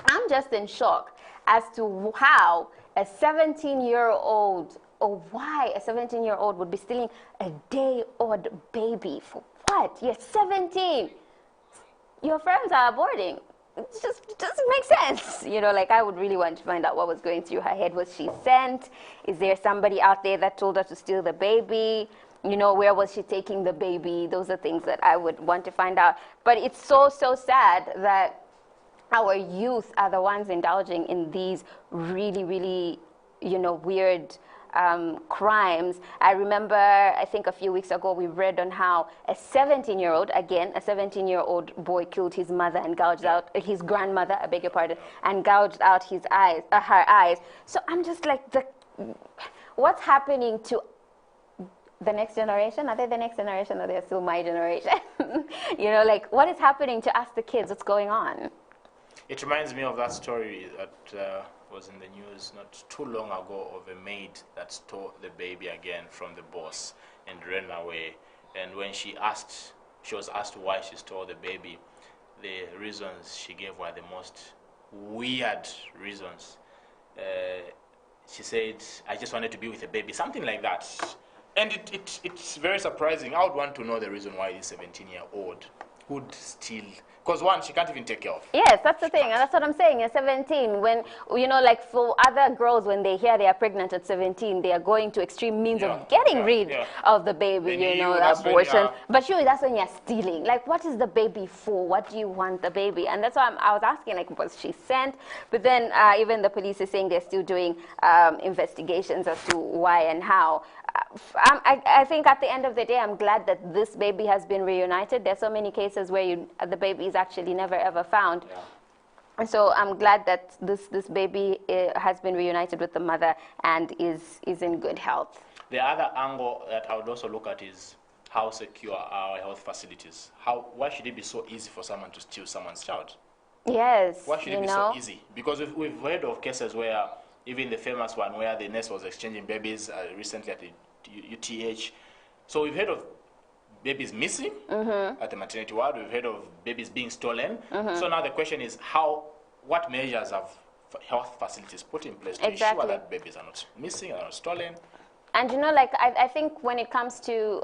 I'm just in shock as to how a 17-year-old or why a 17-year-old would be stealing a day-old baby. For what? You're 17. Your friends are aborting. It just doesn't make sense. You know, like, I would really want to find out what was going through her head. Was she sent? Is there somebody out there that told her to steal the baby? You know, where was she taking the baby? Those are things that I would want to find out. But it's so sad that our youth are the ones indulging in these really, you know, weird crimes. I remember, I think a few weeks ago, we read on how a 17-year-old, again, a 17-year-old boy killed his mother and gouged out, his grandmother, I beg your pardon, and gouged out his eyes, her eyes. So I'm just like, what's happening to the next generation? Are they the next generation, or they're still my generation? You know, like, what is happening to us, the kids? What's going on? It reminds me of that story that was in the news not too long ago of a maid that stole the baby again from the boss and ran away. And when she was asked why she stole the baby, the reasons she gave were the most weird reasons. She said, I just wanted to be with a baby, something like that. And it's very surprising. I would want to know the reason why this 17-year-old would steal. Because one, she can't even take care of. Yes, that's the thing. And that's what I'm saying. At 17, when, you know, like for other girls, when they hear they are pregnant at 17, they are going to extreme means of getting rid of the baby, you know, abortion. But surely that's when you're stealing. Like, what is the baby for? What do you want the baby? And that's why I was asking, like, was she sent? But then even the police is saying they're still doing investigations as to why and how. I think at the end of the day, I'm glad that this baby has been reunited. There's so many cases where the baby is actually never ever found. Yeah. And so I'm glad that this baby has been reunited with the mother and is in good health. The other angle that I would also look at is how secure are our health facilities. Why should it be so easy for someone to steal someone's child? Yes. Why should it be so easy? Because we've heard of cases where, even the famous one where the nurse was exchanging babies recently at the UTH. So we've heard of babies missing at the maternity ward. We've heard of babies being stolen. So now the question is, what measures have health facilities put in place to ensure that babies are not missing, are not stolen? And you know, like I think when it comes to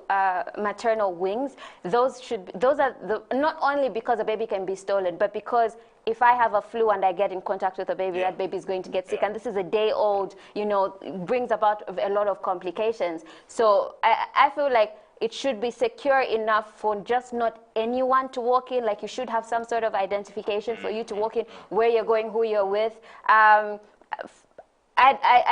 maternal wings, those are not only because a baby can be stolen, but because if I have a flu and I get in contact with a baby, that baby is going to get sick. And this is a day-old, you know, brings about a lot of complications. So I feel like it should be secure enough for just not anyone to walk in. Like, you should have some sort of identification for you to walk in, where you're going, who you're with. I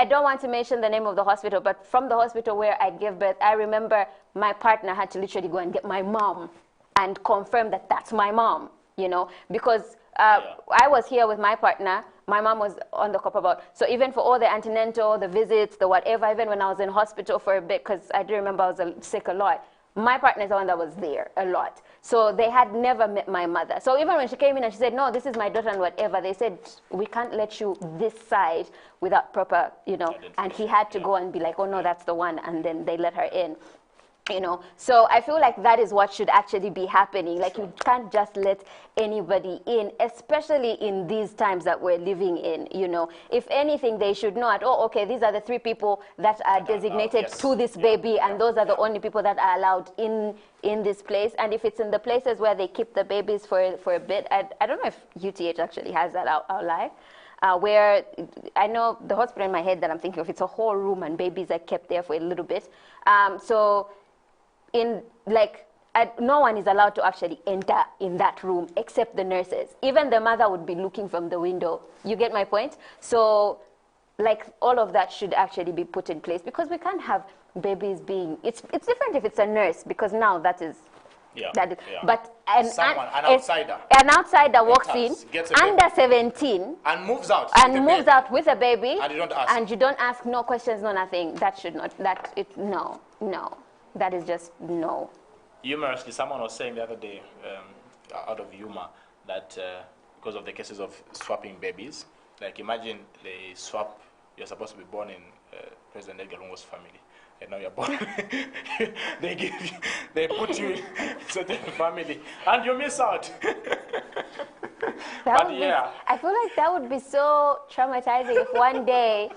don't want to mention the name of the hospital, but from the hospital where I gave birth, I remember my partner had to literally go and get my mom and confirm that that's my mom, you know, because I was here with my partner. My mom was on the copper board. So even for all the antenatal, the visits, the whatever, even when I was in hospital for a bit, because I do remember I was sick a lot, my partner is the one that was there a lot. So they had never met my mother. So even when she came in and she said, no, this is my daughter and whatever, they said, we can't let you this side without proper, you know, and he had to go and be like, oh, no, that's the one. And then they let her in. You know, so I feel like that is what should actually be happening. Like, you can't just let anybody in, especially in these times that we're living in, you know. If anything, they should know at, oh, okay, these are the 3 people that are designated to this baby, and those are the only people that are allowed in this place. And if it's in the places where they keep the babies for a bit, I don't know if UTH actually has that, I'll lie. Where I know the hospital in my head that I'm thinking of, it's a whole room and babies are kept there for a little bit. No one is allowed to actually enter in that room except the nurses. Even the mother would be looking from the window. You get my point? So, like, all of that should actually be put in place, because we can't have babies being. It's different if it's a nurse, because now that is. But an outsider walks in under 17 and moves out with a baby, and you don't ask no questions, no nothing. That should not. No. That is just no. Humorously, someone was saying the other day, out of humor, that because of the cases of swapping babies, like, imagine they swap. You're supposed to be born in President Edgar Lungu's family, and now you're born. they put you in a certain family, and you miss out. I feel like that would be so traumatizing if one day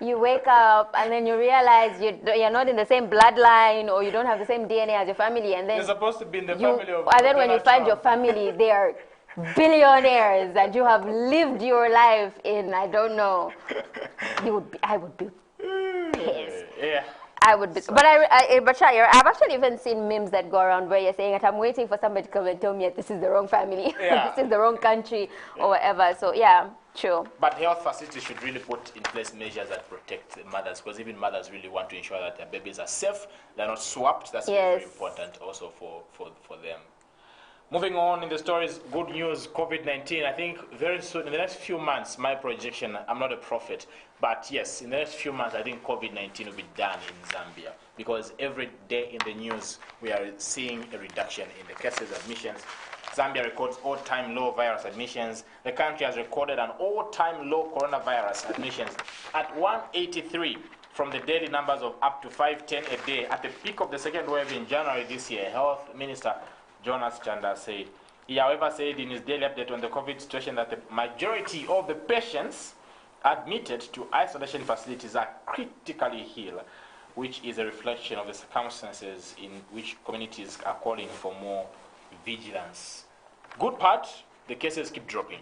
you wake up and then you realize you're not in the same bloodline, or you don't have the same DNA as your family, and then you're supposed to be in the family of. And then when you find your family, they are billionaires, and you have lived your life in, I don't know. I would be pissed. Yeah. I would be, but I've actually even seen memes that go around where you're saying that I'm waiting for somebody to come and tell me that this is the wrong family, this is the wrong country, or whatever. So yeah, true. But health facilities should really put in place measures that protect the mothers, because even mothers really want to ensure that their babies are safe, they're not swapped. That's very important also for them. Moving on in the stories, good news, COVID-19. I think very soon, in the next few months, my projection, I'm not a prophet, but yes, in the next few months, I think COVID-19 will be done in Zambia, because every day in the news, we are seeing a reduction in the cases, admissions. Zambia records all-time low virus admissions. The country has recorded an all-time low coronavirus admissions at 183 from the daily numbers of up to 510 a day. At the peak of the second wave in January this year, Health Minister Jonas Chanda said. He, however, said in his daily update on the COVID situation that the majority of the patients admitted to isolation facilities are critically ill, which is a reflection of the circumstances in which communities are calling for more vigilance. Good part, the cases keep dropping.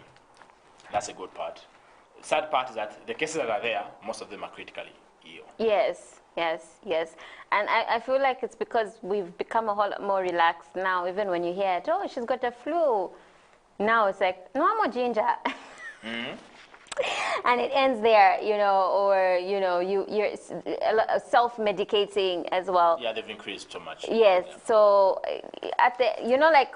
That's a good part. Sad part is that the cases that are there, most of them are critically ill. Yes. And I feel like it's because we've become a whole lot more relaxed now. Even when you hear it, oh, she's got a flu. Now it's like, no, I'm a ginger. And it ends there, you know, or, you know, you're self-medicating as well. Yeah, they've increased so much. Yes, Yeah. so at the, you know, like,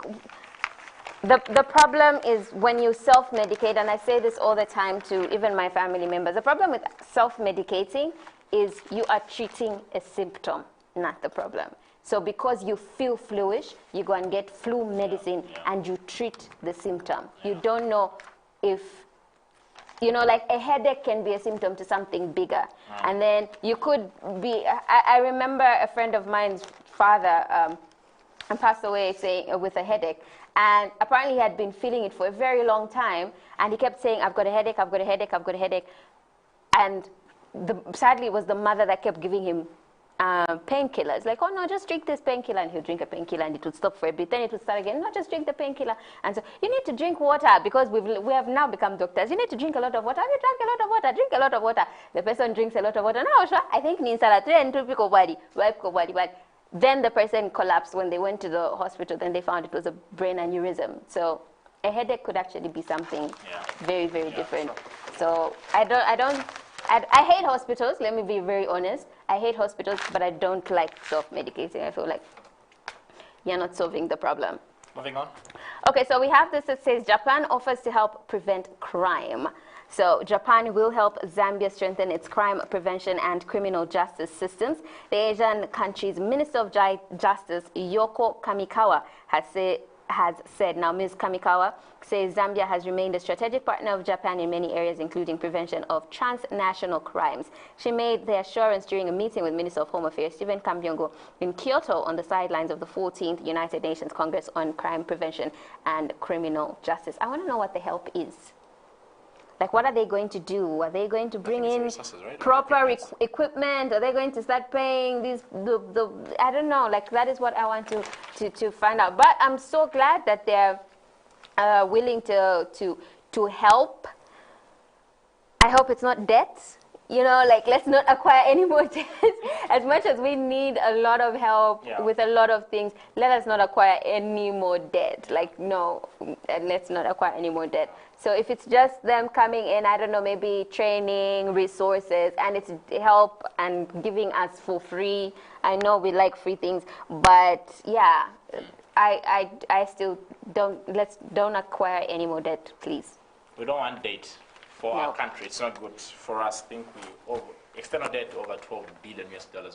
the problem is when you self-medicate, and I say this all the time to even my family members, the problem with self-medicating is you are treating a symptom, not the problem. So because you feel fluish, you go and get flu medicine and you treat the symptom. You don't know if, you know, like a headache can be a symptom to something bigger. And then you could be, I remember a friend of mine's father passed away saying, with a headache. And apparently he had been feeling it for a very long time. And he kept saying, I've got a headache, I've got a headache, I've got a headache. And sadly, it was the mother that kept giving him painkillers. Like, oh, no, just drink this painkiller. And he'd drink a painkiller and it would stop for a bit. Then it would start again. No, just drink the painkiller. And so you need to drink water because we have now become doctors. You need to drink a lot of water. You drank a lot of water. Drink a lot of water. The person drinks a lot of water. No, I think then the person collapsed when they went to the hospital. Then they found it was a brain aneurysm. So a headache could actually be something very, very different. So I hate hospitals, let me be very honest. I hate hospitals, but I don't like self-medicating. I feel like you're not solving the problem. Moving on. Okay, so we have this that says Japan offers to help prevent crime. So Japan will help Zambia strengthen its crime prevention and criminal justice systems. The Asian country's Minister of Justice, Yoko Kamikawa, has said. Now, Ms. Kamikawa says Zambia has remained a strategic partner of Japan in many areas, including prevention of transnational crimes. She made the assurance during a meeting with Minister of Home Affairs, Stephen Kambiongo, in Kyoto on the sidelines of the 14th United Nations Congress on Crime Prevention and Criminal Justice. I want to know what the help is. Like, what are they going to do? Are they going to bring in proper equipment? Are they going to start paying these, I don't know, like, that is what I want to find out. But I'm so glad that they're willing to help. I hope it's not debt. You know, like, let's not acquire any more debt. As much as we need a lot of help with a lot of things, let us not acquire any more debt. Like, no, let's not acquire any more debt. So if it's just them coming in, I don't know, maybe training, resources, and it's help and giving us for free. I know we like free things, but yeah, I still don't acquire any more debt, please. We don't want debt for our country. It's not good for us. I think external debt over $12 billion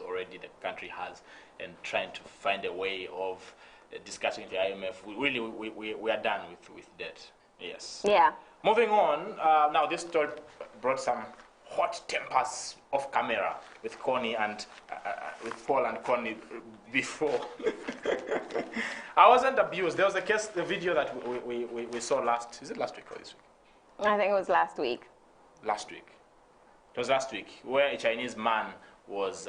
already the country has, and trying to find a way of discussing the IMF. We are done with debt. Yes. Yeah. Moving on, now this story brought some hot tempers off camera with Connie and with Paul and Connie before. I wasn't abused. There was the video that we saw last. Is it last week or this week? I think it was last week. Last week. It was last week, where a Chinese man was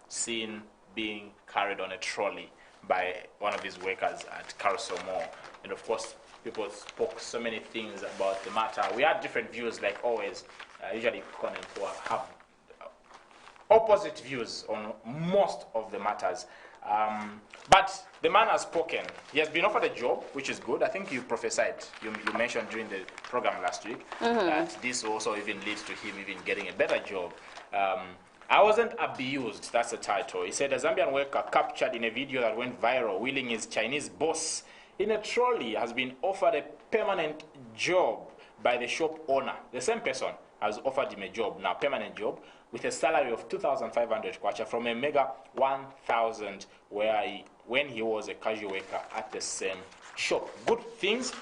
seen being carried on a trolley by one of his workers at Carousel Mall, and of course, people spoke so many things about the matter. We had different views, like always. Usually, Connie have opposite views on most of the matters. But the man has spoken. He has been offered a job, which is good. I think you prophesied, you mentioned during the program last week, that this also even leads to him even getting a better job. I wasn't abused, that's the title. He said, a Zambian worker captured in a video that went viral, wheeling his Chinese boss in a trolley has been offered a permanent job by the shop owner. The same person has offered him a job, now permanent job, with a salary of 2,500 kwacha from a mega 1,000 when he was a casual worker at the same shop. Good things.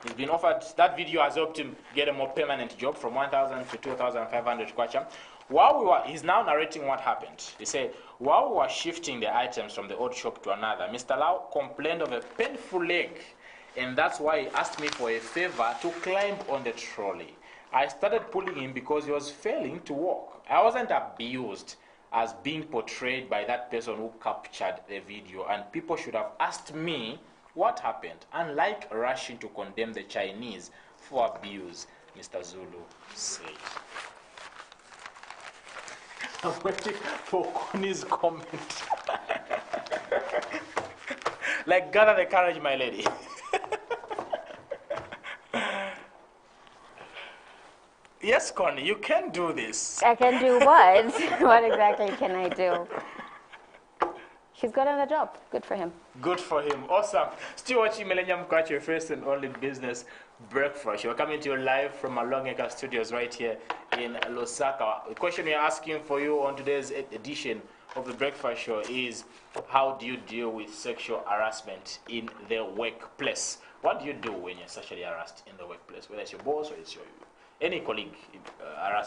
He's been offered, that video has helped him get a more permanent job from 1,000 to 2,500 kwacha. He's now narrating what happened. He said, while we were shifting the items from the old shop to another, Mr. Lau complained of a painful leg, and that's why he asked me for a favor to climb on the trolley. I started pulling him because he was failing to walk. I wasn't abused as being portrayed by that person who captured the video, and people should have asked me what happened, unlike rushing to condemn the Chinese for abuse, Mr. Zulu said. I'm waiting for Connie's comment. Like, gather the courage, my lady. Yes, Connie, you can do this. I can do what? What exactly can I do? He's got another job. Good for him. Good for him. Awesome. Still watching Millennium Kwacha, your first and only business breakfast. We're coming to you live from our Namwinga studios right here in Lusaka. The question we're asking for you on today's edition of the breakfast show is, how do you deal with sexual harassment in the workplace? What do you do when you're sexually harassed in the workplace? Whether it's your boss or it's any colleague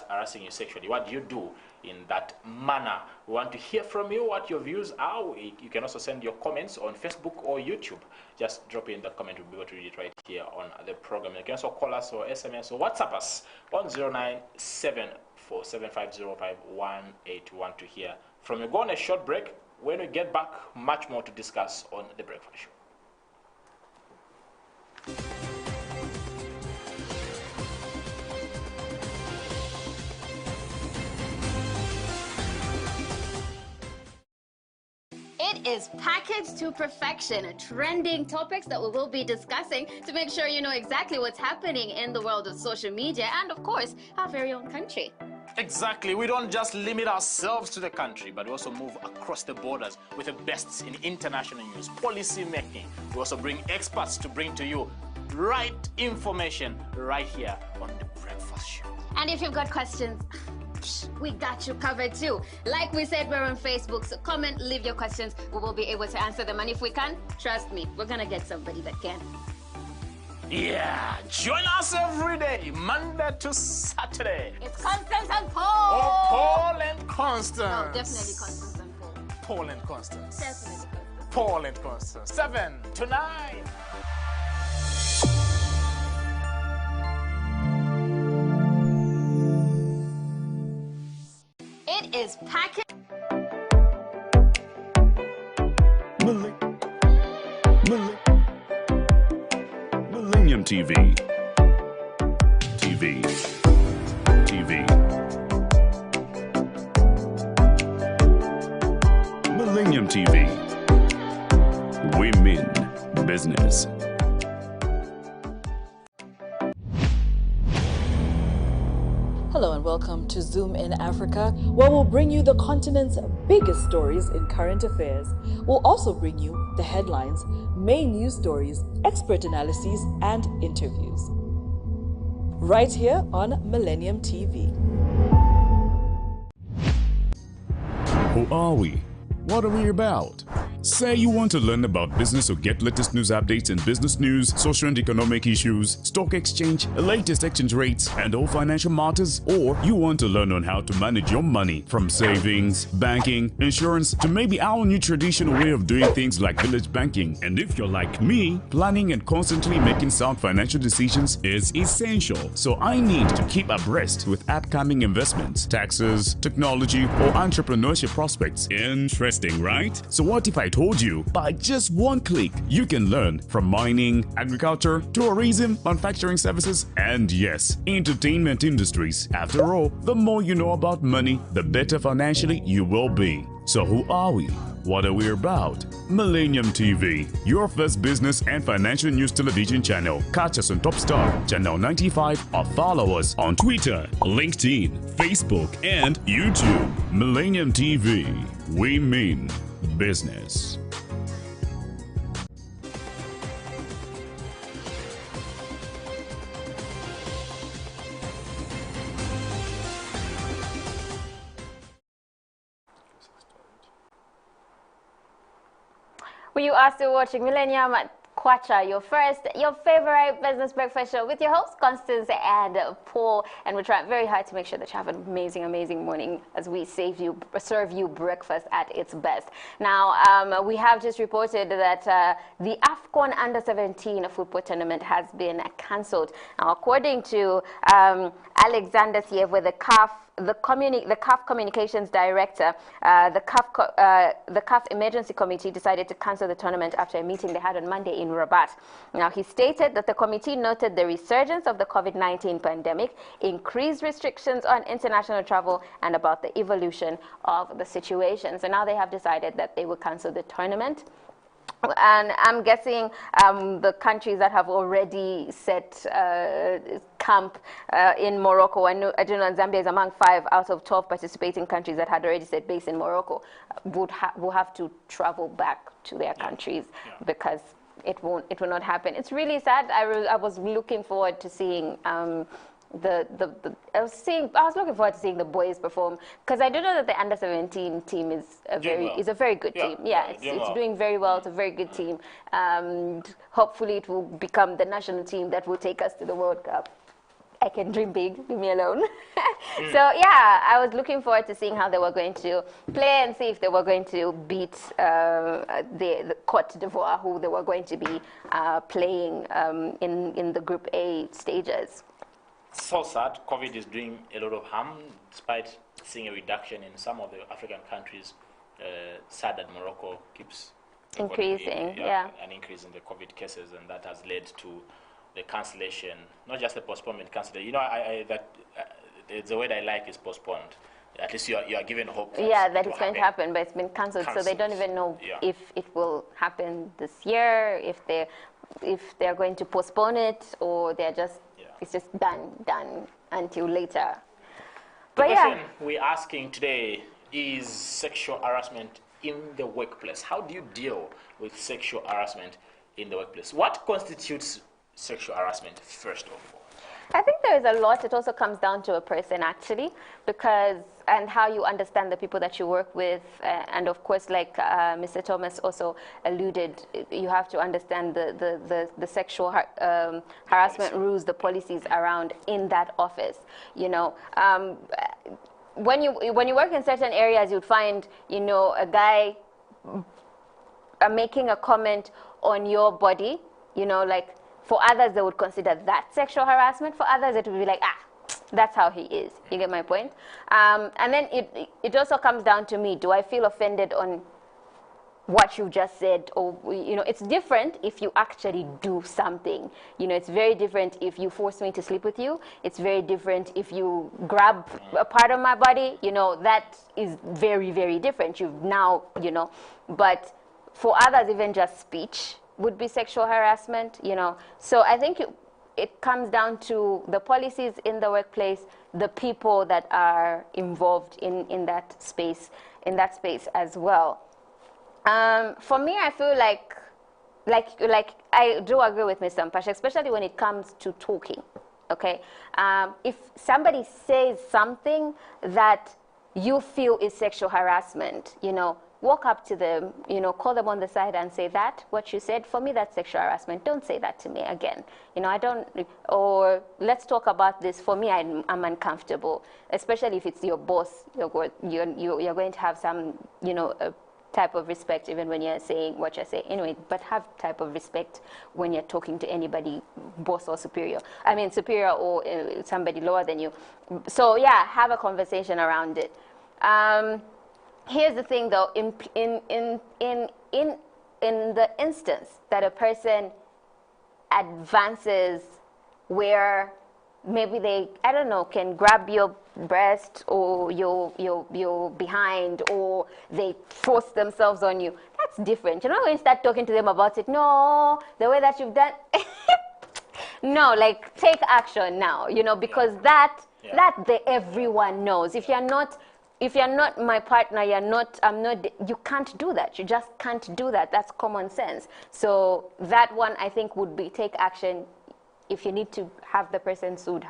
harassing you sexually, what do you do in that manner? We want to hear from you what your views are. You can also send your comments on Facebook or YouTube. Just drop in the comment, we'll be able to read it right here on the program. You can also call us or SMS or WhatsApp us on 0974750518 to hear from you. Go on a short break. When we get back, much more to discuss on the breakfast show. It is packaged to perfection, trending topics that we will be discussing to make sure you know exactly what's happening in the world of social media and, of course, our very own country. Exactly. We don't just limit ourselves to the country, but we also move across the borders with the best in international news, policy making. We also bring experts to bring to you right information right here on the breakfast show. And if you've got questions, we got you covered too. Like we said, we're on Facebook, so comment, leave your questions. We will be able to answer them. And if we can, trust me, we're going to get somebody that can. Yeah, join us every day, Monday to Saturday. It's Constance and Paul. Oh, Paul and Constance. No, definitely Constance and Paul. Paul and Constance. Definitely Constance. Paul and Constance. 7 to 9. It is packaged. Millennium TV. Millennium TV. Women Business. Hello and welcome to Zoom in Africa, where we'll bring you the continent's biggest stories in current affairs. We'll also bring you the headlines, main news stories, expert analyses, and interviews. Right here on Millennium TV. Who are we? What are we about? Say you want to learn about business or get latest news updates in business news, social and economic issues, stock exchange, latest exchange rates, and all financial matters, or you want to learn on how to manage your money from savings, banking, insurance, to maybe our new traditional way of doing things like village banking. And if you're like me, planning and constantly making sound financial decisions is essential. So I need to keep abreast with upcoming investments, taxes, technology, or entrepreneurship prospects. Interesting, right? So what if I told you by just one click you can learn from mining, agriculture, tourism, manufacturing services, and yes, entertainment industries. After all, the more you know about money, the better financially you will be. So who are we? What are we about? Millennium TV, your first business and financial news television channel. Catch us on Top Star, Channel 95, or follow us on Twitter, LinkedIn, Facebook, and YouTube. Millennium TV, we mean business. You are still watching Millennium Kwacha, your favorite business breakfast show with your hosts, Constance and Paul. And we're trying very hard to make sure that you have an amazing, amazing morning as we serve you breakfast at its best. Now, we have just reported that the AFCON Under-17 football tournament has been cancelled. Now, according to Alexander Siev, the CAF Communications Director, the CAF Emergency Committee decided to cancel the tournament after a meeting they had on Monday in Rabat. Now, he stated that the committee noted the resurgence of the COVID-19 pandemic, increased restrictions on international travel, and about the evolution of the situation. So now they have decided that they will cancel the tournament. And I'm guessing the countries that have already set camp in Morocco, I do know Zambia is among 5 out of 12 participating countries that had already set base in Morocco, will have to travel back to their countries because it will not happen. It's really sad. I was looking forward to seeing I was looking forward to seeing the boys perform because I do know that the under-17 team is a very good team. Yeah, it's doing very well. It's a very good team. Hopefully, it will become the national team that will take us to the World Cup. I can dream big. Leave me alone. So yeah, I was looking forward to seeing how they were going to play and see if they were going to beat the Côte d'Ivoire, who they were going to be playing in the Group A stages. So sad. COVID is doing a lot of harm, despite seeing a reduction in some of the African countries. Sad that Morocco keeps increasing, an increase in the COVID cases, and that has led to the cancellation, not just the postponement, cancellation. You know, the word I like is postponed. At least you are given hope. That it's going to happen, but it's been cancelled, so they don't even know if it will happen this year, if they're going to postpone it, or they're just it's just done until later. But the question we're asking today is sexual harassment in the workplace. How do you deal with sexual harassment in the workplace? What constitutes sexual harassment, first of all? I think there is a lot. It also comes down to a person, actually, and how you understand the people that you work with. And of course, like Mr. Thomas also alluded, you have to understand the sexual harassment rules, the policies around in that office. You know, when you work in certain areas, you'd find, you know, a guy making a comment on your body, you know, like, for others, they would consider that sexual harassment. For others, it would be like, that's how he is. You get my point? And then it also comes down to me. Do I feel offended on what you just said? Or, you know, it's different if you actually do something. You know, it's very different if you force me to sleep with you. It's very different if you grab a part of my body. You know, that is very, very different. You've now, you know, but for others, even just speech would be sexual harassment, you know. So I think it comes down to the policies in the workplace, the people that are involved in that space as well. For me, I feel like I do agree with Mr. Mpasha, especially when it comes to talking. Okay, if somebody says something that you feel is sexual harassment, you know, walk up to them, you know, call them on the side and say that, what you said, for me, that's sexual harassment. Don't say that to me again. You know, or let's talk about this. For me, I'm uncomfortable, especially if it's your boss. You're going to have some, you know, type of respect even when you're saying what you're saying. Anyway, but have type of respect when you're talking to anybody, boss or superior. I mean, superior or somebody lower than you. So, yeah, have a conversation around it. Here's the thing, though, in the instance that a person advances where maybe they, I don't know, can grab your breast or your behind, or they force themselves on you, that's different. You know, when you start talking to them about it, no, the way that you've done, no, like, take action now, you know, because everyone knows. If you're not my partner, you can't do that. You just can't do that. That's common sense. So that one, I think, would be take action if you need to have the person sued,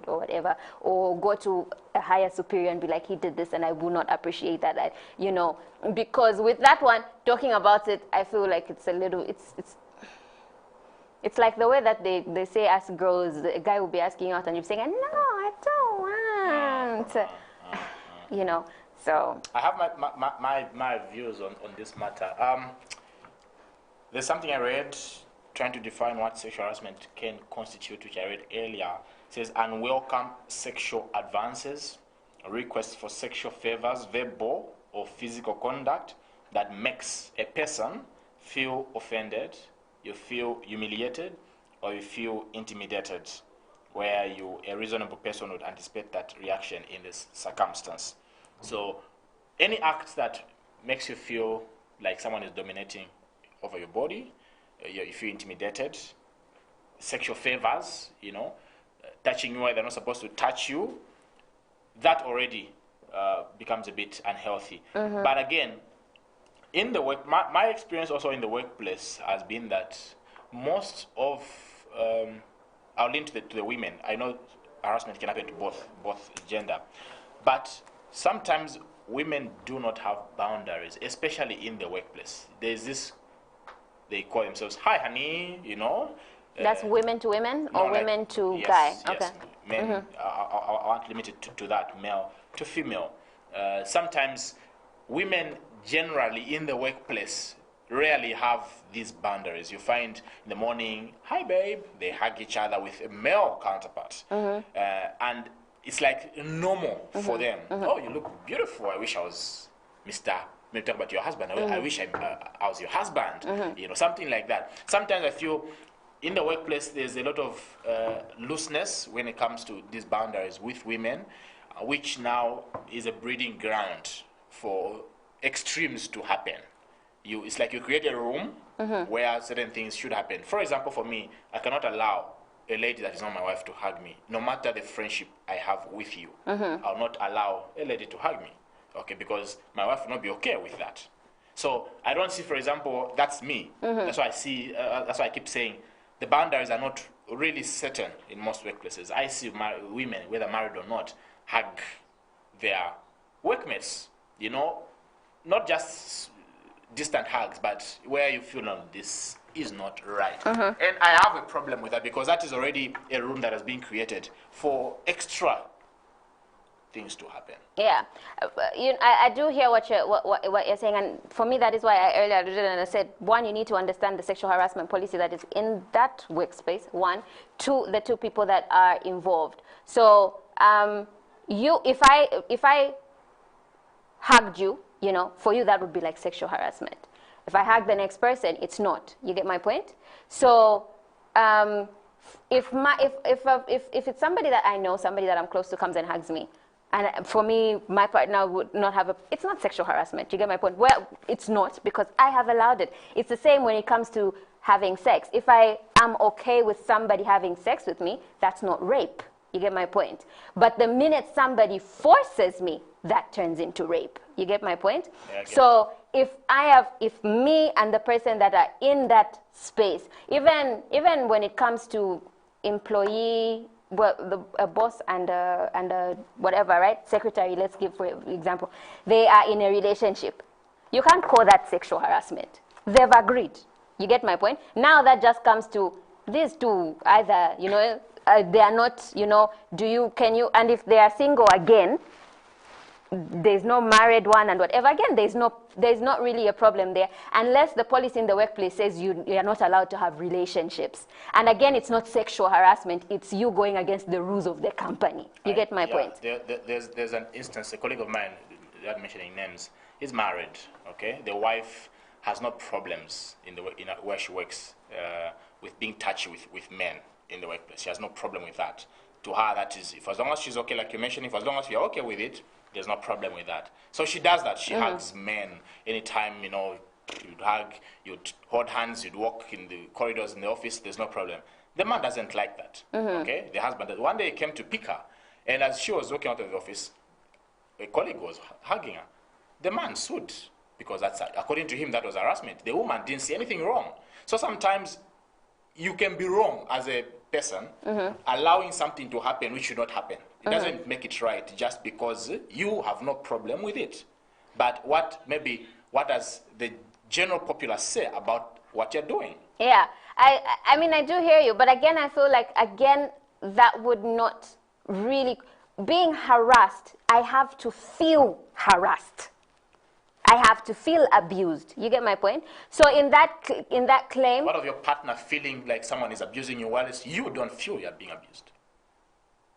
or whatever, or go to a higher superior and be like, he did this and I will not appreciate that, you know, because with that one, talking about it, I feel like it's a little, it's like the way that they say us girls, a guy will be asking you out and you're saying, no, I don't want, you know, so. I have my views on this matter. There's something I read trying to define what sexual harassment can constitute, which I read earlier. It says unwelcome sexual advances, requests for sexual favors, verbal or physical conduct that makes a person feel offended, you feel humiliated, or you feel intimidated, where a reasonable person would anticipate that reaction in this circumstance. So any act that makes you feel like someone is dominating over your body, you feel intimidated, sexual favors, you know, touching you where they're not supposed to touch you, that already becomes a bit unhealthy. But again, in the work, my experience also in the workplace has been that most of, I'll link to the women. I know harassment can happen to both gender, but sometimes women do not have boundaries, especially in the workplace. There's this, they call themselves, hi honey, you know. That's women to women or like, women to yes, guy? Yes. Okay. Men aren't limited to that, male to female. Sometimes women generally in the workplace rarely have these boundaries. You find in the morning, hi babe, they hug each other with a male counterpart. And it's like normal for them. Oh, you look beautiful. I wish I was Mr. Maybe talk about your husband. I wish I was your husband. You know, something like that. Sometimes I feel in the workplace there's a lot of looseness when it comes to these boundaries with women, which now is a breeding ground for extremes to happen. It's like you create a room where certain things should happen. For example, for me, I cannot allow a lady that is not my wife to hug me, no matter the friendship I have with you. I'll not allow a lady to hug me, okay, because my wife will not be okay with that. So I don't see, for example, that's me. That's why I see. That's why I keep saying the boundaries are not really certain in most workplaces. I see women, whether married or not, hug their workmates. You know, not just distant hugs, but where you feel, no, this is not right. And I have a problem with that because that is already a room that has been created for extra things to happen. Yeah, I do hear what you're saying, and for me that is why I earlier did it, and I said, one, you need to understand the sexual harassment policy that is in that workspace. One, two, the two people that are involved. So if I hugged you, you know, for you that would be like sexual harassment. If I hug the next person, it's not. You get my point? So if it's somebody that I know, somebody that I'm close to comes and hugs me, and for me, my partner would not have it's not sexual harassment. You get my point? Well, it's not, because I have allowed it. It's the same when it comes to having sex. If I am okay with somebody having sex with me, that's not rape. You get my point? But the minute somebody forces me, that turns into rape. You get my point? Yeah, so if me and the person that are in that space, even when it comes to employee, well, a boss and a whatever, right? Secretary, let's give for example, they are in a relationship. You can't call that sexual harassment. They've agreed. You get my point? Now that just comes to these two, either, you know, they are not, you know, and if they are single again, there's no married one and whatever, again, there's not really a problem there, unless the policy in the workplace says you are not allowed to have relationships. And again, it's not sexual harassment, it's you going against the rules of the company. You get my point? There's an instance, a colleague of mine, without mentioning names, is married, okay? The wife has no problems in where she works with being touchy with men in the workplace. She has no problem with that. To her, that is, as long as she's okay, like you mentioned, as long as you're okay with it, there's no problem with that. So she does that. She hugs men anytime, you know, you'd hug, you'd hold hands, you'd walk in the corridors in the office, there's no problem. The man doesn't like that, okay? The husband, one day he came to pick her, and as she was walking out of the office, a colleague was hugging her. The man sued, because that's, according to him, that was harassment. The woman didn't see anything wrong. So sometimes you can be wrong as a person allowing something to happen which should not happen. It doesn't make it right just because you have no problem with it. But what does the general populace say about what you're doing? Yeah, I mean, I do hear you, but again, I feel like, again, that would not really, being harassed, I have to feel harassed. I have to feel abused. You get my point? So in that claim... What of your partner feeling like someone is abusing you while you don't feel you're being abused?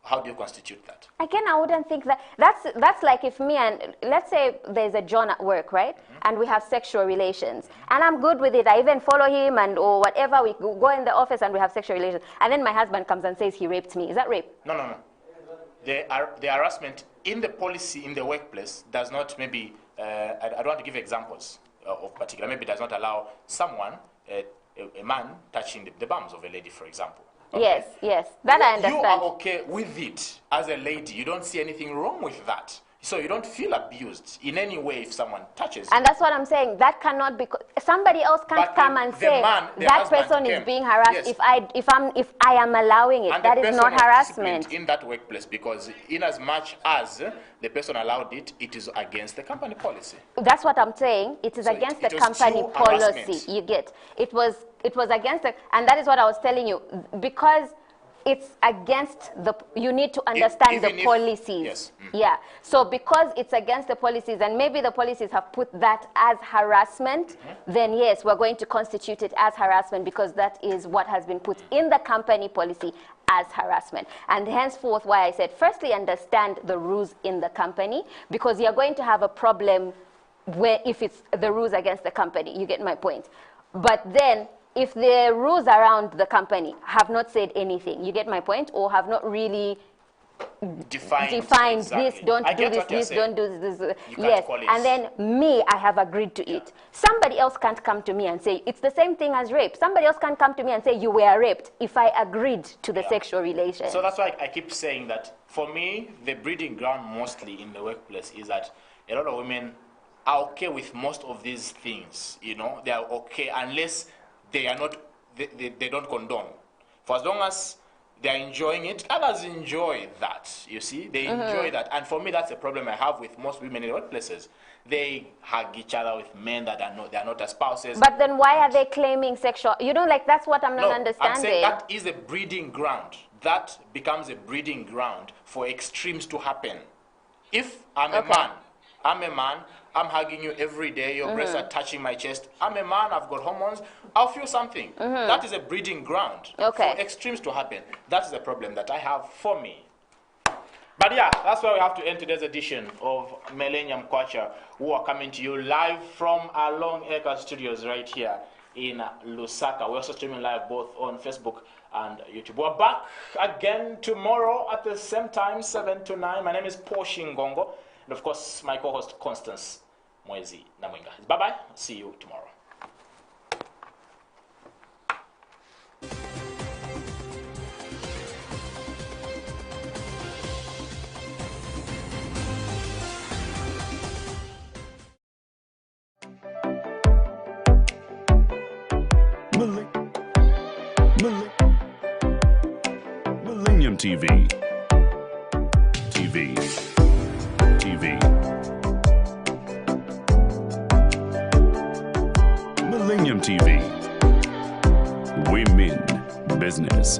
How do you constitute that? Again, I wouldn't think that. That's like if me and, let's say there's a John at work, right? And we have sexual relations. And I'm good with it. I even follow him or whatever. We go in the office and we have sexual relations. And then my husband comes and says he raped me. Is that rape? No. The harassment in the policy in the workplace does not maybe, I don't want to give examples of particular, maybe does not allow someone, a man, touching the bums of a lady, for example. Okay. Yes, that I understand. You are okay with it as a lady. You don't see anything wrong with that. So you don't feel abused in any way if someone touches you. And that's what I'm saying. That cannot be. Somebody else can't come and say that person is being harassed. Yes. If I am allowing it, and that is not harassment in that workplace, because in as much as the person allowed it, it is against the company policy. That's what I'm saying. It is against the company policy. You get. It was against it, and that is what I was telling you, because it's against the, you need to understand the policies. Yes. Yeah. So because it's against the policies, and maybe the policies have put that as harassment, then yes, we're going to constitute it as harassment, because that is what has been put in the company policy as harassment. And henceforth, why I said, firstly, understand the rules in the company, because you're going to have a problem where if it's the rules against the company. You get my point? But then, if the rules around the company have not said anything, you get my point, or have not really defined exactly. This, don't do this, don't do this. Yes, and then me, I have agreed to it. Somebody else can't come to me and say, it's the same thing as rape. Somebody else can't come to me and say, you were raped, if I agreed to the sexual relation. So that's why I keep saying that, for me, the breeding ground mostly in the workplace is that a lot of women are okay with most of these things, you know, they are okay unless they are not, they don't condone. For as long as they are enjoying it, others enjoy that, you see, they enjoy that. And for me, that's a problem I have with most women in workplaces. They hug each other with men that are not, they are not their spouses. But then why are they claiming sexual, you know, like that's what I'm not understanding. I'm saying that is a breeding ground. That becomes a breeding ground for extremes to happen. If I'm a man, I'm hugging you every day, your breasts are touching my chest. I'm a man, I've got hormones, I'll feel something. That is a breeding ground for extremes to happen. That's the problem that I have for me. But yeah, that's why we have to end today's edition of Millennium Kwacha, who are coming to you live from our Long Acre studios right here in Lusaka. We're also streaming live both on Facebook and YouTube. We're back again tomorrow at the same time, 7 to 9. My name is Shingongo. And of course, my co-host, Constance Namwinga. Bye-bye. See you tomorrow. Millennium TV. Millennium TV. Women Business.